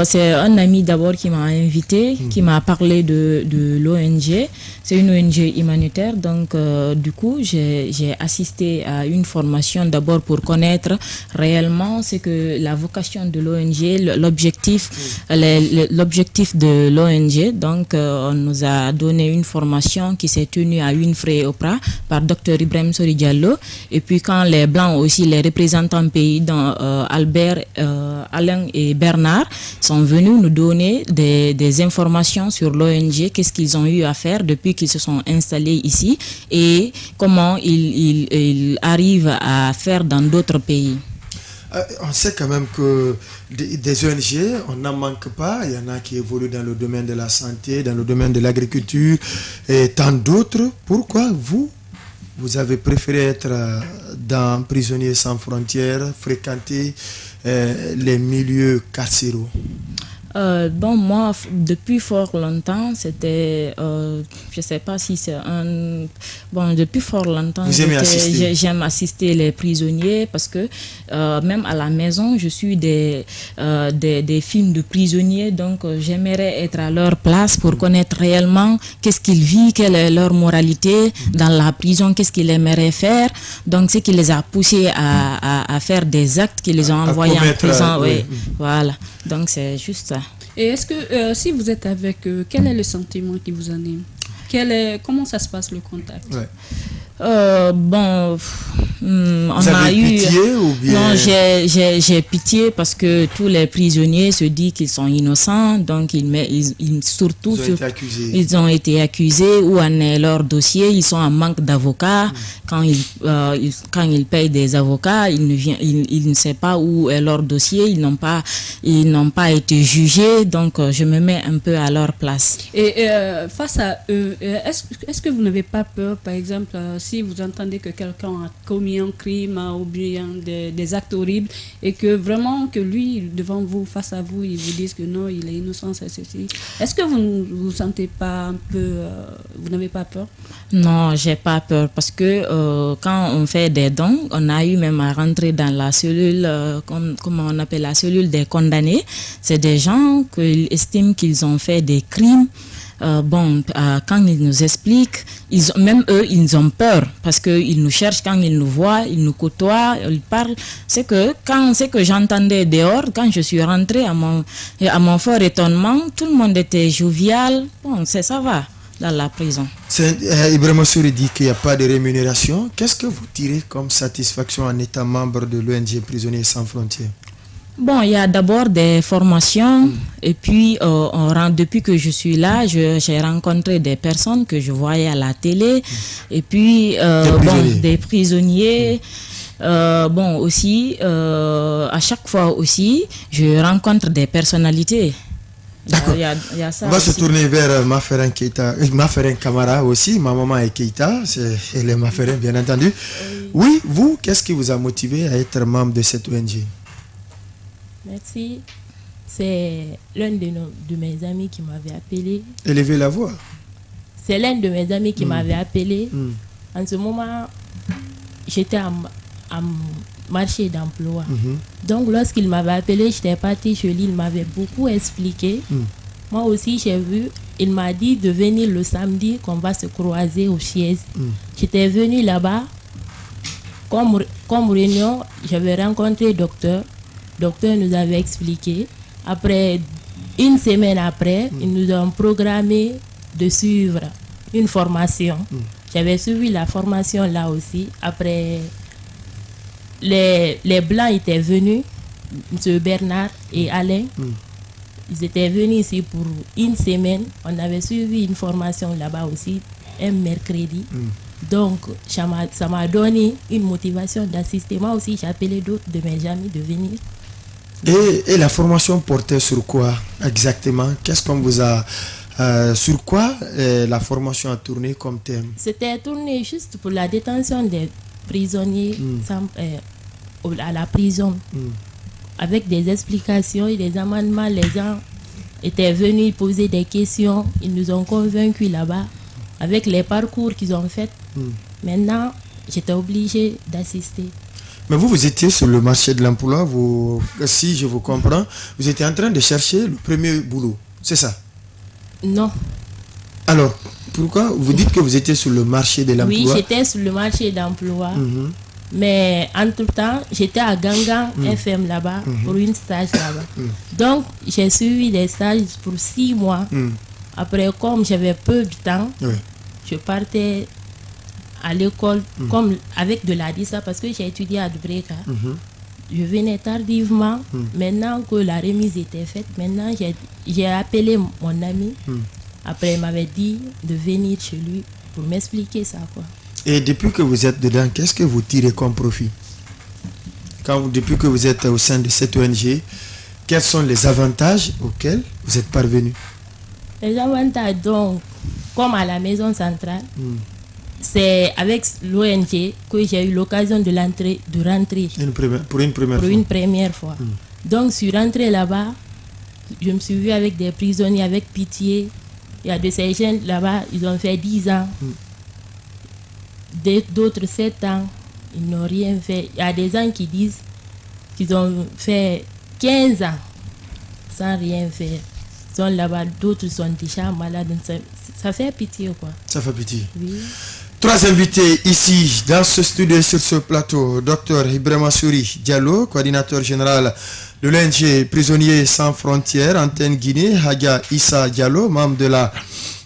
c'est un ami d'abord qui m'a invité, qui m'a parlé de l'ONG. C'est une ONG humanitaire, donc du coup, j'ai assisté à une formation d'abord pour connaître réellement ce que la vocation de l'ONG, l'objectif de l'ONG. Donc, on nous a donné une formation qui s'est tenue à Winfrey-Opra par Dr Ibrahim Sori Diallo. Et puis, quand les Blancs aussi, les représentants pays, dans Albert, Alain et Bernard, sont venus nous donner des informations sur l'ONG, qu'est-ce qu'ils ont eu à faire depuis qu'ils se sont installés ici et comment ils arrivent à faire dans d'autres pays. On sait quand même que des ONG, on n'en manque pas. Il y en a qui évoluent dans le domaine de la santé, dans le domaine de l'agriculture et tant d'autres. Pourquoi vous avez préféré être dans Prisonniers sans frontières, fréquenter les milieux carcéraux? Bon, moi, depuis fort longtemps, c'était, je sais pas si c'est un... Bon, depuis fort longtemps, j'aime assister les prisonniers parce que même à la maison, je suis des films de prisonniers, donc j'aimerais être à leur place pour connaître réellement qu'est-ce qu'ils vivent, quelle est leur moralité dans la prison, qu'est-ce qu'ils aimeraient faire, donc ce qui les a poussés à faire des actes qui les ont envoyés en prison. Oui. Voilà, donc c'est juste ça. Et est-ce que si vous êtes avec eux, quel est le sentiment qui vous anime? Comment ça se passe le contact? Bon, on a eu pitié ou bien... Non, j'ai pitié parce que tous les prisonniers se disent qu'ils sont innocents, donc ils ont été accusés. Où en est leur dossier? Ils sont en manque d'avocats. Quand ils payent des avocats, ils ne savent pas où est leur dossier. Ils n'ont pas été jugés, donc je me mets un peu à leur place. Et face à eux, est-ce que vous n'avez pas peur, par exemple, si si vous entendez que quelqu'un a commis un crime ou bien des actes horribles et que vraiment que lui, devant vous, face à vous, il vous dise que non, il est innocent, c'est ceci. Est-ce que vous ne vous sentez pas un peu... vous n'avez pas peur? Non, j'ai pas peur parce que quand on fait des dons, on a eu même à rentrer dans la cellule, comment on appelle la cellule des condamnés. C'est des gens qui estiment qu'ils ont fait des crimes. Quand ils nous expliquent, même eux, ils ont peur parce qu'ils nous cherchent quand ils nous voient, ils nous côtoient, ils parlent. C'est que j'entendais dehors, quand je suis rentrée à mon fort étonnement, tout le monde était jovial. Bon, ça va dans la prison. Ibrahima Souri dit qu'il n'y a pas de rémunération. Qu'est-ce que vous tirez comme satisfaction en étant membre de l'ONG Prisonniers sans frontières? Bon, il y a d'abord des formations et puis depuis que je suis là, j'ai rencontré des personnes que je voyais à la télé et puis des prisonniers. Aussi, à chaque fois aussi, je rencontre des personnalités. D'accord. On va se tourner vers Maferen Keita, Maferen Camara aussi. Ma maman est Keita, elle est Maferen bien entendu. Oui, vous, qu'est-ce qui vous a motivé à être membre de cette ONG? Merci. C'est l'un de mes amis qui m'avait appelé. Élevez la voix. C'est l'un de mes amis qui m'avait appelé. En ce moment, j'étais à marché d'emploi. Donc, lorsqu'il m'avait appelé, j'étais partie chez lui. Il m'avait beaucoup expliqué. Moi aussi, j'ai vu. Il m'a dit de venir le samedi, qu'on va se croiser au Chiez. J'étais venue là-bas. Comme réunion, j'avais rencontré le docteur. Le docteur nous avait expliqué. Après, une semaine après, ils nous ont programmé de suivre une formation. J'avais suivi la formation là aussi. Après, les Blancs étaient venus, M. Bernard et Alain. Ils étaient venus ici pour une semaine. On avait suivi une formation là-bas aussi, un mercredi. Donc, ça m'a donné une motivation d'assister. Moi aussi, j'ai appelé d'autres de mes amis de venir. Et la formation portait sur quoi exactement? Qu'est-ce qu'on vous a... sur quoi la formation a tourné comme thème? C'était tourné juste pour la détention des prisonniers à la prison. Avec des explications et des amendements. Les gens étaient venus poser des questions. Ils nous ont convaincus là-bas. Avec les parcours qu'ils ont faits. Maintenant, j'étais obligée d'assister. Mais vous étiez sur le marché de l'emploi, si je vous comprends, vous étiez en train de chercher le premier boulot, c'est ça? Non. Alors, pourquoi vous dites que vous étiez sur le marché de l'emploi? Oui, j'étais sur le marché d'emploi. Mais entre-temps, j'étais à Gangan FM là-bas, pour une stage là-bas. Donc, j'ai suivi des stages pour 6 mois. Après, comme j'avais peu de temps, je partais à l'école comme avec de la DISA parce que j'ai étudié à Dubreka. Je venais tardivement. Maintenant que la remise était faite, maintenant j'ai appelé mon ami. Après, il m'avait dit de venir chez lui pour m'expliquer ça, quoi. Et depuis que vous êtes dedans, qu'est-ce que vous tirez comme profit? Depuis que vous êtes au sein de cette ONG, quels sont les avantages auxquels vous êtes parvenu? Les avantages, donc, comme à la maison centrale, c'est avec l'ONG que j'ai eu l'occasion de rentrer. Pour une première fois. Donc, je suis rentrée là-bas. Je me suis vue avec des prisonniers, avec pitié. Il y a de ces jeunes là-bas, ils ont fait 10 ans. D'autres 7 ans, ils n'ont rien fait. Il y a des gens qui disent qu'ils ont fait 15 ans sans rien faire. Ils sont là-bas, d'autres sont déjà malades. Ça fait pitié, quoi. Ça fait pitié. Oui. 3 invités ici dans ce studio sur ce plateau. Dr Ibrahima Souri Diallo, coordinateur général de l'ONG Prisonniers sans frontières, Antenne Guinée. Hadja Issa Diallo, membre de la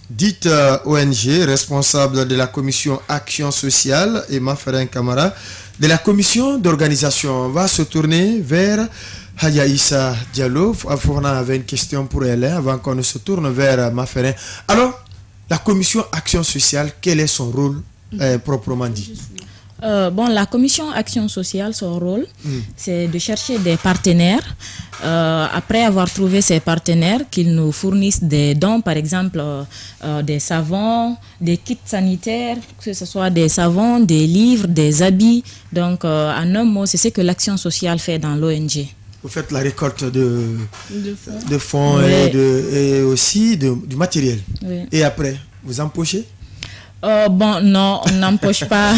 dite ONG, responsable de la commission Action Sociale, et Maferen Camara de la commission d'organisation. On va se tourner vers Hadja Issa Diallo. Afona avait une question pour elle avant qu'on ne se tourne vers Maferen. Alors, la commission Action Sociale, quel est son rôle proprement dit? Bon, la commission Action sociale, son rôle, c'est de chercher des partenaires. Après avoir trouvé ces partenaires, qu'ils nous fournissent des dons, par exemple des savons, des kits sanitaires, que ce soit des savons, des livres, des habits. Donc, en un mot, c'est ce que l'Action sociale fait dans l'ONG. Vous faites la récolte de fonds Oui. et aussi du matériel. Oui. Et après, vous empochez? Bon, non, on n'empoche pas.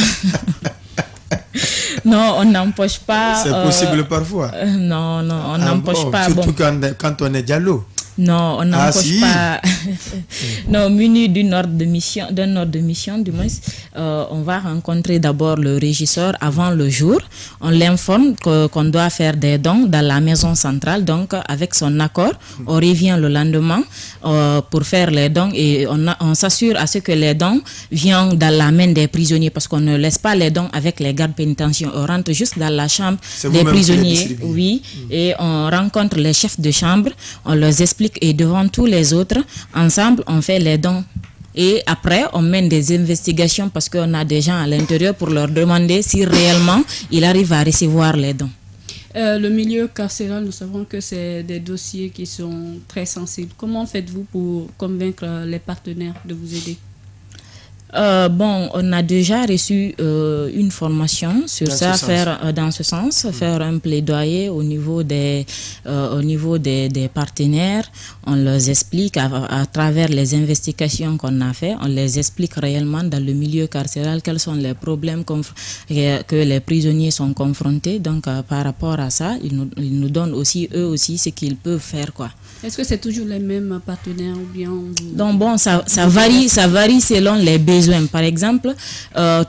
Non, on n'empoche pas. C'est possible parfois. Non, on n'empoche pas. Surtout quand on est diallo. Non, on n'empoche si. pas. Non, muni d'un ordre de mission, du moins, on va rencontrer d'abord le régisseur avant le jour. On l'informe qu'on doit faire des dons dans la maison centrale. Donc, avec son accord, on revient le lendemain pour faire les dons et on s'assure à ce que les dons viennent dans la main des prisonniers parce qu'on ne laisse pas les dons avec les gardes pénitentiaires. On rentre juste dans la chambre des prisonniers. Oui, et on rencontre les chefs de chambre, on leur explique et devant tous les autres, ensemble, on fait les dons. Et après, on mène des investigations parce qu'on a des gens à l'intérieur pour leur demander si réellement ils arrivent à recevoir les dons. Le milieu carcéral, nous savons que c'est des dossiers qui sont très sensibles. Comment faites-vous pour convaincre les partenaires de vous aider? Bon, on a déjà reçu une formation sur ça, dans ce sens, faire un plaidoyer au niveau des partenaires. On leur explique à travers les investigations qu'on a fait, on les explique réellement dans le milieu carcéral quels sont les problèmes que les prisonniers sont confrontés. Donc, par rapport à ça, ils nous donnent aussi, eux aussi, ce qu'ils peuvent faire, quoi. Est-ce que c'est toujours les mêmes partenaires ou bien Donc bon, ça varie selon les besoins. Par exemple,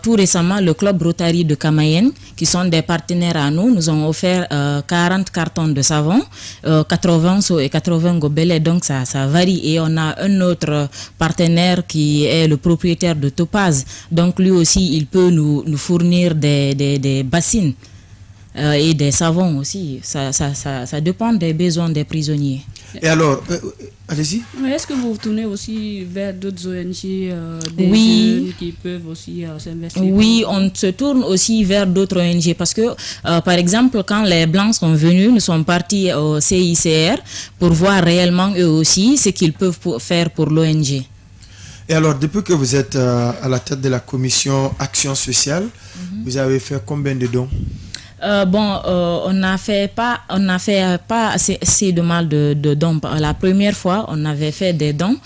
tout récemment, le club Rotary de Camayen, qui sont des partenaires à nous ont offert 40 cartons de savon, 80 seaux et 80 gobelets. Donc ça varie. Et on a un autre partenaire qui est le propriétaire de Topaz. Donc lui aussi, il peut nous fournir des bassines et des savons aussi. Ça dépend des besoins des prisonniers. Et alors, allez-y. Mais est-ce que vous vous tournez aussi vers d'autres ONG, des jeunes qui peuvent aussi s'investir? Oui, on se tourne aussi vers d'autres ONG parce que, par exemple, quand les Blancs sont venus, nous sommes partis au CICR pour voir réellement eux aussi ce qu'ils peuvent faire pour l'ONG. Et alors, depuis que vous êtes à la tête de la commission Action sociale, vous avez fait combien de dons? On n'a fait pas assez de mal de dons. La première fois, on avait fait des dons.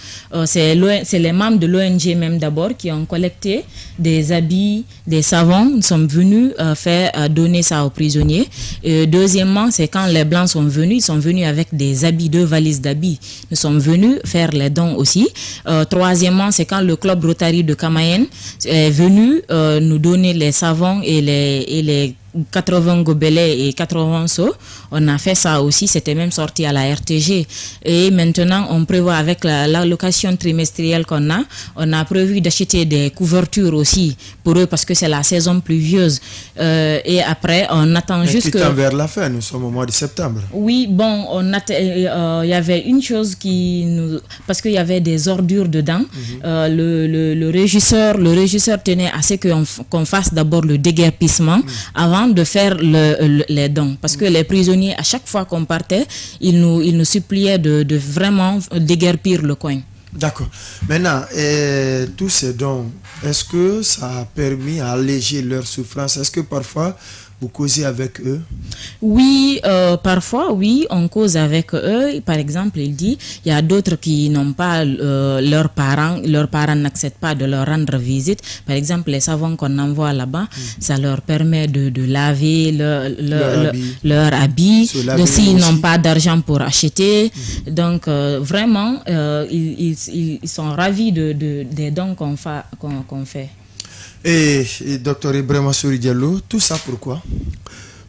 C'est les membres de l'ONG même d'abord qui ont collecté des habits, des savons. Nous sommes venus donner ça aux prisonniers. Deuxièmement, c'est quand les Blancs sont venus, ils sont venus avec des habits, 2 valises d'habits. Nous sommes venus faire les dons aussi. Troisièmement, c'est quand le club Rotary de Camayen est venu nous donner les savons et les 80 gobelets et 80 seaux. On a fait ça aussi, c'était même sorti à la RTG. Et maintenant, on prévoit avec l'allocation trimestrielle qu'on a, on a prévu d'acheter des couvertures aussi pour eux parce que c'est la saison pluvieuse. Et après, on attend juste que... vers la fin, nous sommes au mois de septembre. Oui, bon, il y avait une chose qui nous... Parce qu'il y avait des ordures dedans. Le régisseur tenait à ce qu'on fasse d'abord le déguerpissement avant de faire les dons. Parce que les prisonniers, à chaque fois qu'on partait, ils nous suppliaient de vraiment déguerpir le coin. D'accord. Maintenant, tous ces dons, est-ce que ça a permis à alléger leur souffrance? Est-ce que parfois, vous causez avec eux? Oui, parfois, oui, on cause avec eux. Par exemple, il dit, il y a d'autres qui n'ont pas leurs parents n'acceptent pas de leur rendre visite. Par exemple, les savons qu'on envoie là-bas, ça leur permet de laver leur habit, s'ils n'ont pas d'argent pour acheter. Donc, vraiment, ils sont ravis des dons qu'on fait. Et Dr Ibrahima Souri Diallo, tout ça pourquoi?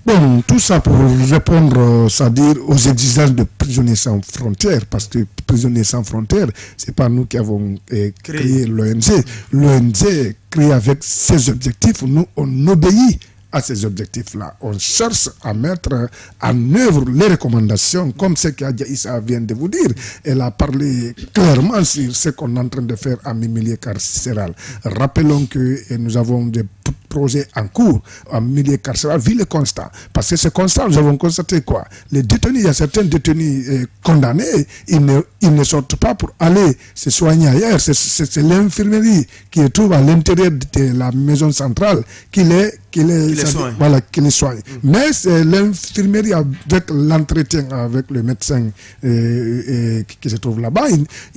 Bon, tout ça pour répondre, c'est-à-dire aux exigences de Prisonniers sans frontières, parce que Prisonniers sans frontières, c'est pas nous qui avons créé l'ONG. L'ONG est créée avec ses objectifs, nous on obéit à ces objectifs-là. On cherche à mettre en œuvre les recommandations, comme ce qu'Adja Issa vient de vous dire. Elle a parlé clairement sur ce qu'on est en train de faire en milieu carcéral. Rappelons que nous avons des projet en cours en milieu carcéral, vu le constat. Parce que ce constat, nous avons constaté quoi? Les détenus, il y a certains détenus condamnés, ils ne sortent pas pour aller se soigner ailleurs. C'est l'infirmerie qui se trouve à l'intérieur de la maison centrale qui les soigne. Mais c'est l'infirmerie avec l'entretien avec le médecin qui se trouve là-bas,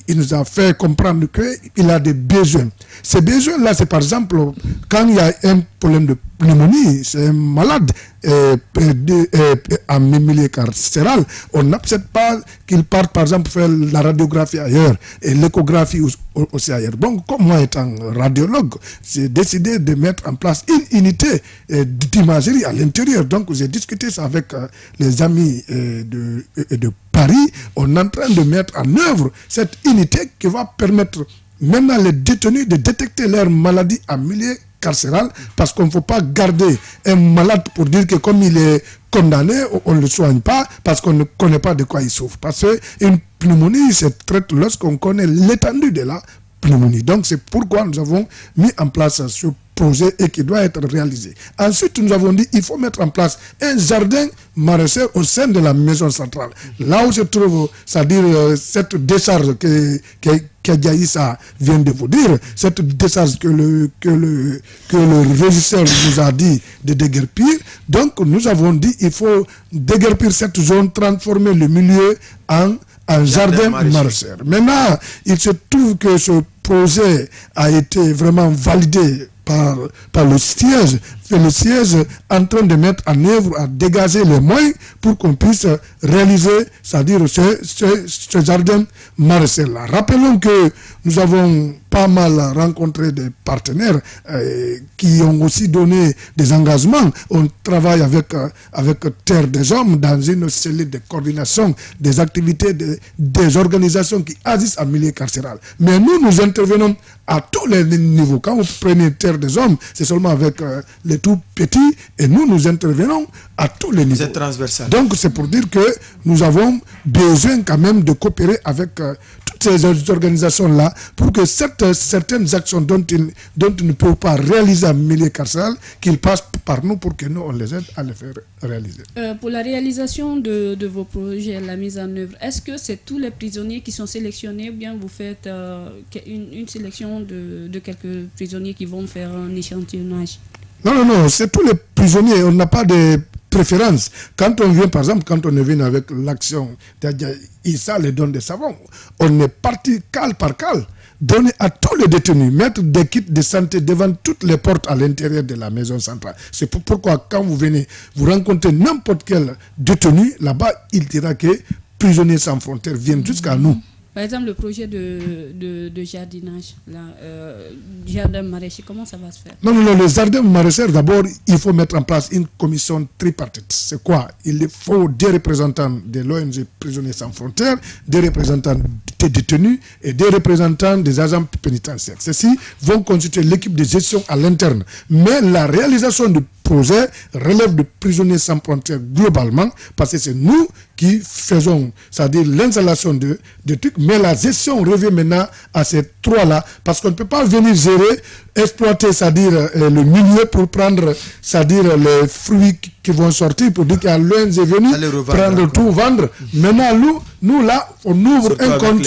il nous a fait comprendre qu'il a des besoins. Ces besoins-là, c'est par exemple quand il y a un problème de pneumonie, c'est un malade en milieu carcéral, on n'accepte pas qu'il parte par exemple faire la radiographie ailleurs et l'échographie aussi ailleurs. Bon, comme moi étant radiologue, j'ai décidé de mettre en place une unité d'imagerie à l'intérieur. Donc j'ai discuté ça avec les amis de Paris. On est en train de mettre en œuvre cette unité qui va permettre maintenant les détenus de détecter leur maladie en milieu carcéral, parce qu'on ne faut pas garder un malade pour dire que comme il est condamné, on ne le soigne pas parce qu'on ne connaît pas de quoi il souffre. Parce qu'une pneumonie se traite lorsqu'on connaît l'étendue de la pneumonie. Donc c'est pourquoi nous avons mis en place ce projet et qui doit être réalisé. Ensuite, nous avons dit qu'il faut mettre en place un jardin maraîcher au sein de la maison centrale. Là où se trouve, c'est-à-dire cette décharge que Diaïssa vient de vous dire, cette décharge que le régisseur nous a dit de déguerpir. Donc, nous avons dit qu'il faut déguerpir cette zone, transformer le milieu en jardin maraîcher. Maintenant, il se trouve que ce projet a été vraiment validé par le siège, et le siège en train de mettre en œuvre, à dégager les moyens pour qu'on puisse réaliser, c'est-à-dire ce jardin maraîcher-là. Rappelons que nous avons pas mal rencontré des partenaires qui ont aussi donné des engagements. On travaille avec Terre des Hommes dans une cellule de coordination des activités des organisations qui agissent en milieu carcéral. Mais nous intervenons à tous les niveaux. Quand vous prenez Terre des Hommes, c'est seulement avec les tout petits, et nous intervenons à tous les niveaux. C'est transversal. Donc c'est pour dire que nous avons besoin quand même de coopérer avec toutes ces organisations-là pour que certaines actions dont ils ne peuvent pas réaliser en milieu carcéral, qu'ils passent par nous pour que nous on les aide à les faire réaliser. Pour la réalisation de vos projets, la mise en œuvre, est-ce que c'est tous les prisonniers qui sont sélectionnés ou bien vous faites une sélection de quelques prisonniers qui vont faire un échantillonnage? Non, c'est tous les prisonniers, on n'a pas de préférence. Quand on vient, par exemple, quand on vient avec l'action d'Issa, les dons de savon, on est parti cale par cale, donner à tous les détenus, mettre des kits de santé devant toutes les portes à l'intérieur de la maison centrale. C'est pourquoi quand vous venez, vous rencontrez n'importe quel détenu, là-bas, il dira que Prisonniers sans frontières viennent jusqu'à nous. Par exemple, le projet de jardinage, jardin maraîcher, comment ça va se faire? Non, les jardins maraîchers, d'abord, il faut mettre en place une commission tripartite. C'est quoi? Il faut des représentants de l'ONG Prisonniers sans frontières, des représentants des détenus et des représentants des agents pénitentiaires. Ceux-ci vont constituer l'équipe de gestion à l'interne. Mais la réalisation du projet relève de Prisonniers sans frontières globalement, parce que c'est nous qui faisons, c'est-à-dire l'installation de trucs, mais la gestion revient maintenant à ces trois-là, parce qu'on ne peut pas venir gérer, exploiter, c'est-à-dire le milieu pour prendre, c'est-à-dire les fruits qui vont sortir, pour dire qu'il y a l'ONG venu prendre tout, vendre. Maintenant, nous là, on ouvre un compte.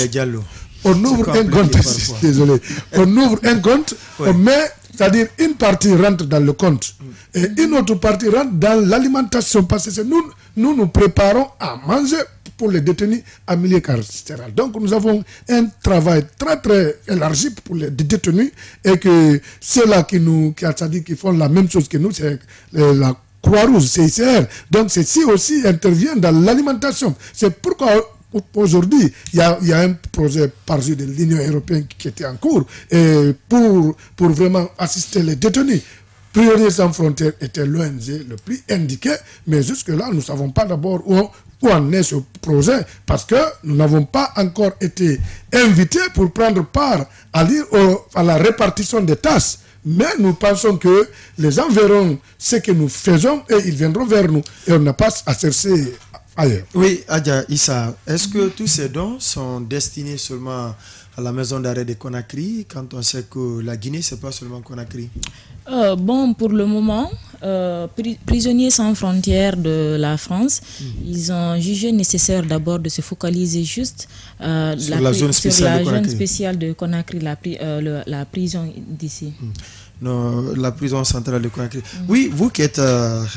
On ouvre un compte, désolé, on ouvre un compte, on met, c'est-à-dire une partie rentre dans le compte et une autre partie rentre dans l'alimentation, parce que c'est nous préparons à manger pour les détenus en milieu carcéral. Donc nous avons un travail très très élargi pour les détenus, et que ceux-là qui font la même chose que nous, c'est la Croix-Rouge, CICR. Donc ceci aussi intervient dans l'alimentation. C'est pourquoi aujourd'hui, il y a un projet par-dessus de l'Union européenne qui était en cours, et pour vraiment assister les détenus. Prisonniers sans frontières était l'ONG le plus indiqué, mais jusque-là, nous ne savons pas d'abord où en est ce projet, parce que nous n'avons pas encore été invités pour prendre part à la répartition des tâches. Mais nous pensons que les gens verront ce que nous faisons et ils viendront vers nous. Et on n'a pas à chercher ailleurs. Oui, Adja Issa, est-ce que tous ces dons sont destinés seulement à la maison d'arrêt de Conakry, quand on sait que la Guinée, c'est pas seulement Conakry? Bon, pour le moment, prisonniers sans frontières de la France, ils ont jugé nécessaire d'abord de se focaliser juste sur la zone spéciale de Conakry, la prison d'ici. Non, la prison centrale de Conakry. Oui, vous qui êtes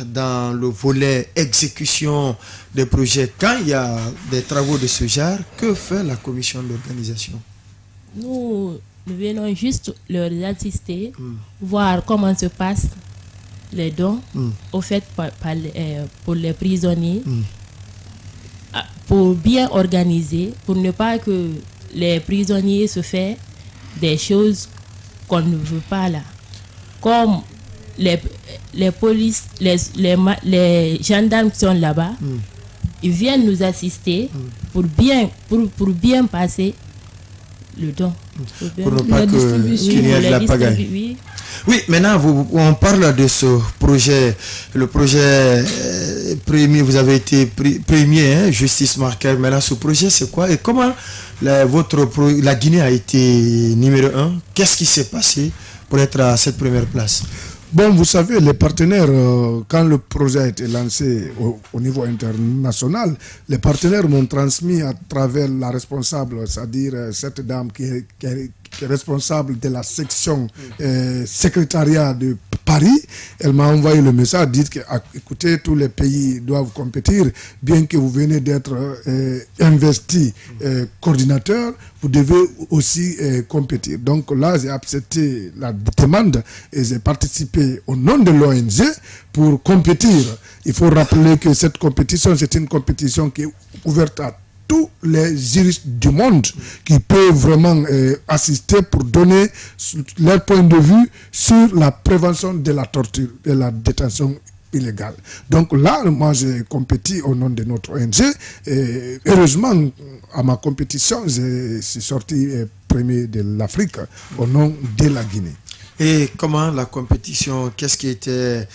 dans le volet exécution des projets, quand il y a des travaux de ce genre, que fait la commission d'organisation? Nous venons juste leur assister, voir comment se passent les dons offerts pour les prisonniers, pour bien organiser, pour ne pas que les prisonniers se fassent des choses qu'on ne veut pas là. Comme les polices, les gendarmes qui sont là-bas, ils viennent nous assister pour bien passer le don. Pour ne pas qu'il y ait de la pagaille. Oui, maintenant on parle de ce projet, le projet premier, vous avez été premier, Justice Marker. Maintenant ce projet c'est quoi et comment la Guinée a été numéro 1? Qu'est-ce qui s'est passé pour être à cette première place? Bon, vous savez, les partenaires, quand le projet a été lancé au niveau international, les partenaires m'ont transmis à travers la responsable, c'est-à-dire cette dame qui est responsable de la section secrétariat de Paris. Elle m'a envoyé le message, dit que écoutez, tous les pays doivent compétir, bien que vous venez d'être investi coordinateur, vous devez aussi compétir. Donc là, j'ai accepté la demande et j'ai participé au nom de l'ONG pour compétir. Il faut rappeler que cette compétition, c'est une compétition qui est ouverte à tous les juristes du monde qui peuvent vraiment assister pour donner leur point de vue sur la prévention de la torture et la détention illégale. Donc là, moi j'ai compéti au nom de notre ONG et heureusement à ma compétition, je suis sorti premier de l'Afrique au nom de la Guinée. Et comment la compétition, qu'est-ce qui était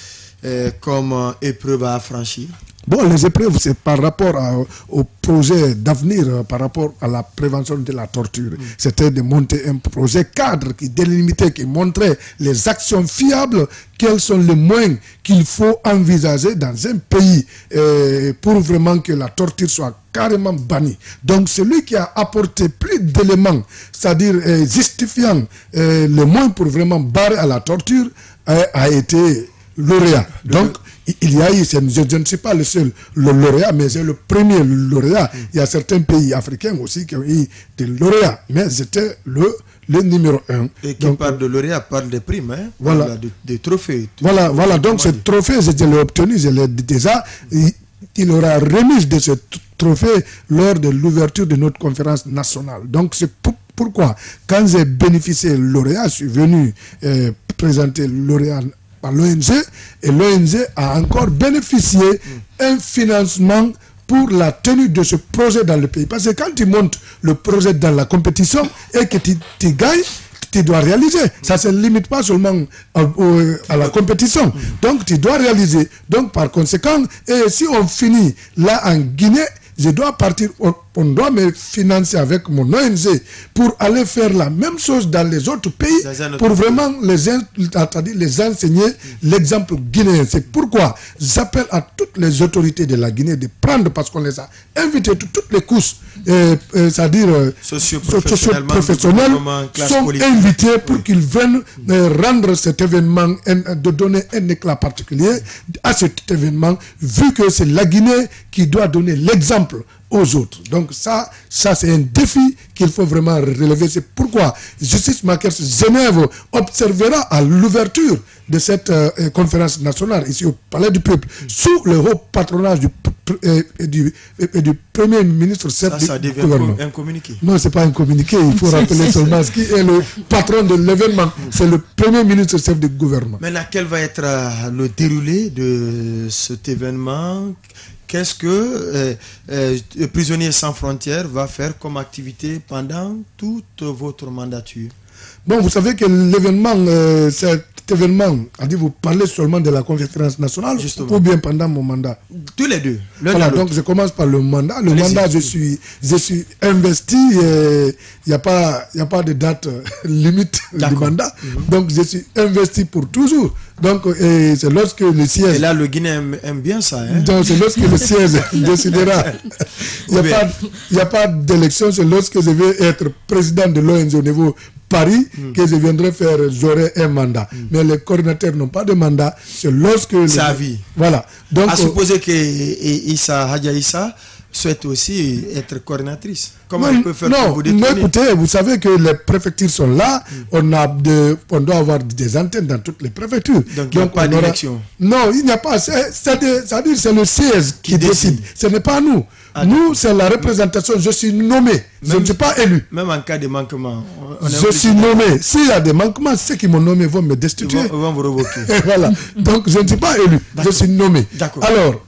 comme épreuve à franchir? Bon, les épreuves, c'est par rapport au projet d'avenir, par rapport à la prévention de la torture. C'était de monter un projet cadre qui délimitait, qui montrait les actions fiables, quels sont les moyens qu'il faut envisager dans un pays pour vraiment que la torture soit carrément bannie. Donc, celui qui a apporté plus d'éléments, c'est-à-dire justifiant le moyen pour vraiment barrer à la torture, a été lauréat. Donc, il y a eu, je ne suis pas le seul lauréat, mais c'est le premier lauréat. Il y a certains pays africains aussi qui ont eu des lauréats, mais c'était le numéro 1. Et qui parle de lauréat, parle des primes, hein? Voilà. Des trophées. Voilà, donc ce trophée, je l'ai obtenu, je l'ai déjà. Il aura remise de ce trophée lors de l'ouverture de notre conférence nationale. Donc c'est pourquoi, quand j'ai bénéficié lauréat, je suis venu présenter lauréat par l'ONG et l'ONG a encore bénéficié un financement pour la tenue de ce projet dans le pays. Parce que quand tu montes le projet dans la compétition et que tu gagnes, tu dois réaliser. Ça ne se limite pas seulement à la compétition. Donc tu dois réaliser. Donc par conséquent, et si on finit là en Guinée, je dois partir, on doit me financer avec mon ONG pour aller faire la même chose dans les autres pays pour vraiment les enseigner l'exemple guinéen. C'est pourquoi j'appelle à toutes les autorités de la Guinée de prendre, parce qu'on les a invités, toutes les couches, c'est-à-dire socio-professionnels sont invités pour qu'ils viennent rendre cet événement, de donner un éclat particulier à cet événement, vu que c'est la Guinée qui doit donner l'exemple aux autres. Donc ça c'est un défi qu'il faut vraiment relever. C'est pourquoi Justice Makers Genève observera à l'ouverture de cette conférence nationale ici au Palais du Peuple, sous le haut patronage du Premier ministre chef du gouvernement. Un communiqué. Non, c'est pas un communiqué, il faut rappeler seulement ce qui est le patron de l'événement, c'est le Premier ministre chef du gouvernement. Maintenant, quel va être le déroulé de cet événement? Qu'est-ce que Prisonniers sans frontières va faire comme activité pendant toute votre mandature? Bon, vous savez que l'événement, cette événement, vous parlez seulement de la conférence nationale ou bien pendant mon mandat? Tous les deux. Voilà, donc je commence par le mandat. Le mandat, je suis investi, il n'y a pas de date limite du mandat. Donc je suis investi pour toujours. Donc c'est lorsque le siège... Et là, le Guinéen aime bien ça. Hein? Donc c'est lorsque le siège décidera. Il n'y a pas d'élection, c'est lorsque je vais être président de l'ONG au niveau Paris que je viendrai faire, j'aurai un mandat. Mais les coordinateurs n'ont pas de mandat, c'est lorsque... C'est à vie. Voilà. Donc, à supposer que Hadja Issa souhaite aussi être coordinatrice. Comment elle peut faire pour vous détourner? Non, écoutez, vous savez que les préfectures sont là, on doit avoir des antennes dans toutes les préfectures. Donc il n'y a pas d'élection? Non, il n'y a pas. C'est-à-dire c'est le siège qui décide. Ce n'est pas nous. Nous, c'est la représentation. Je suis nommé. Je ne suis pas élu. Même en cas de manquement. Je suis nommé. S'il y a des manquements, ceux qui m'ont nommé vont me destituer. Ils vont vous revoquer. Voilà. Donc, je ne suis pas élu. Je suis nommé. Alors,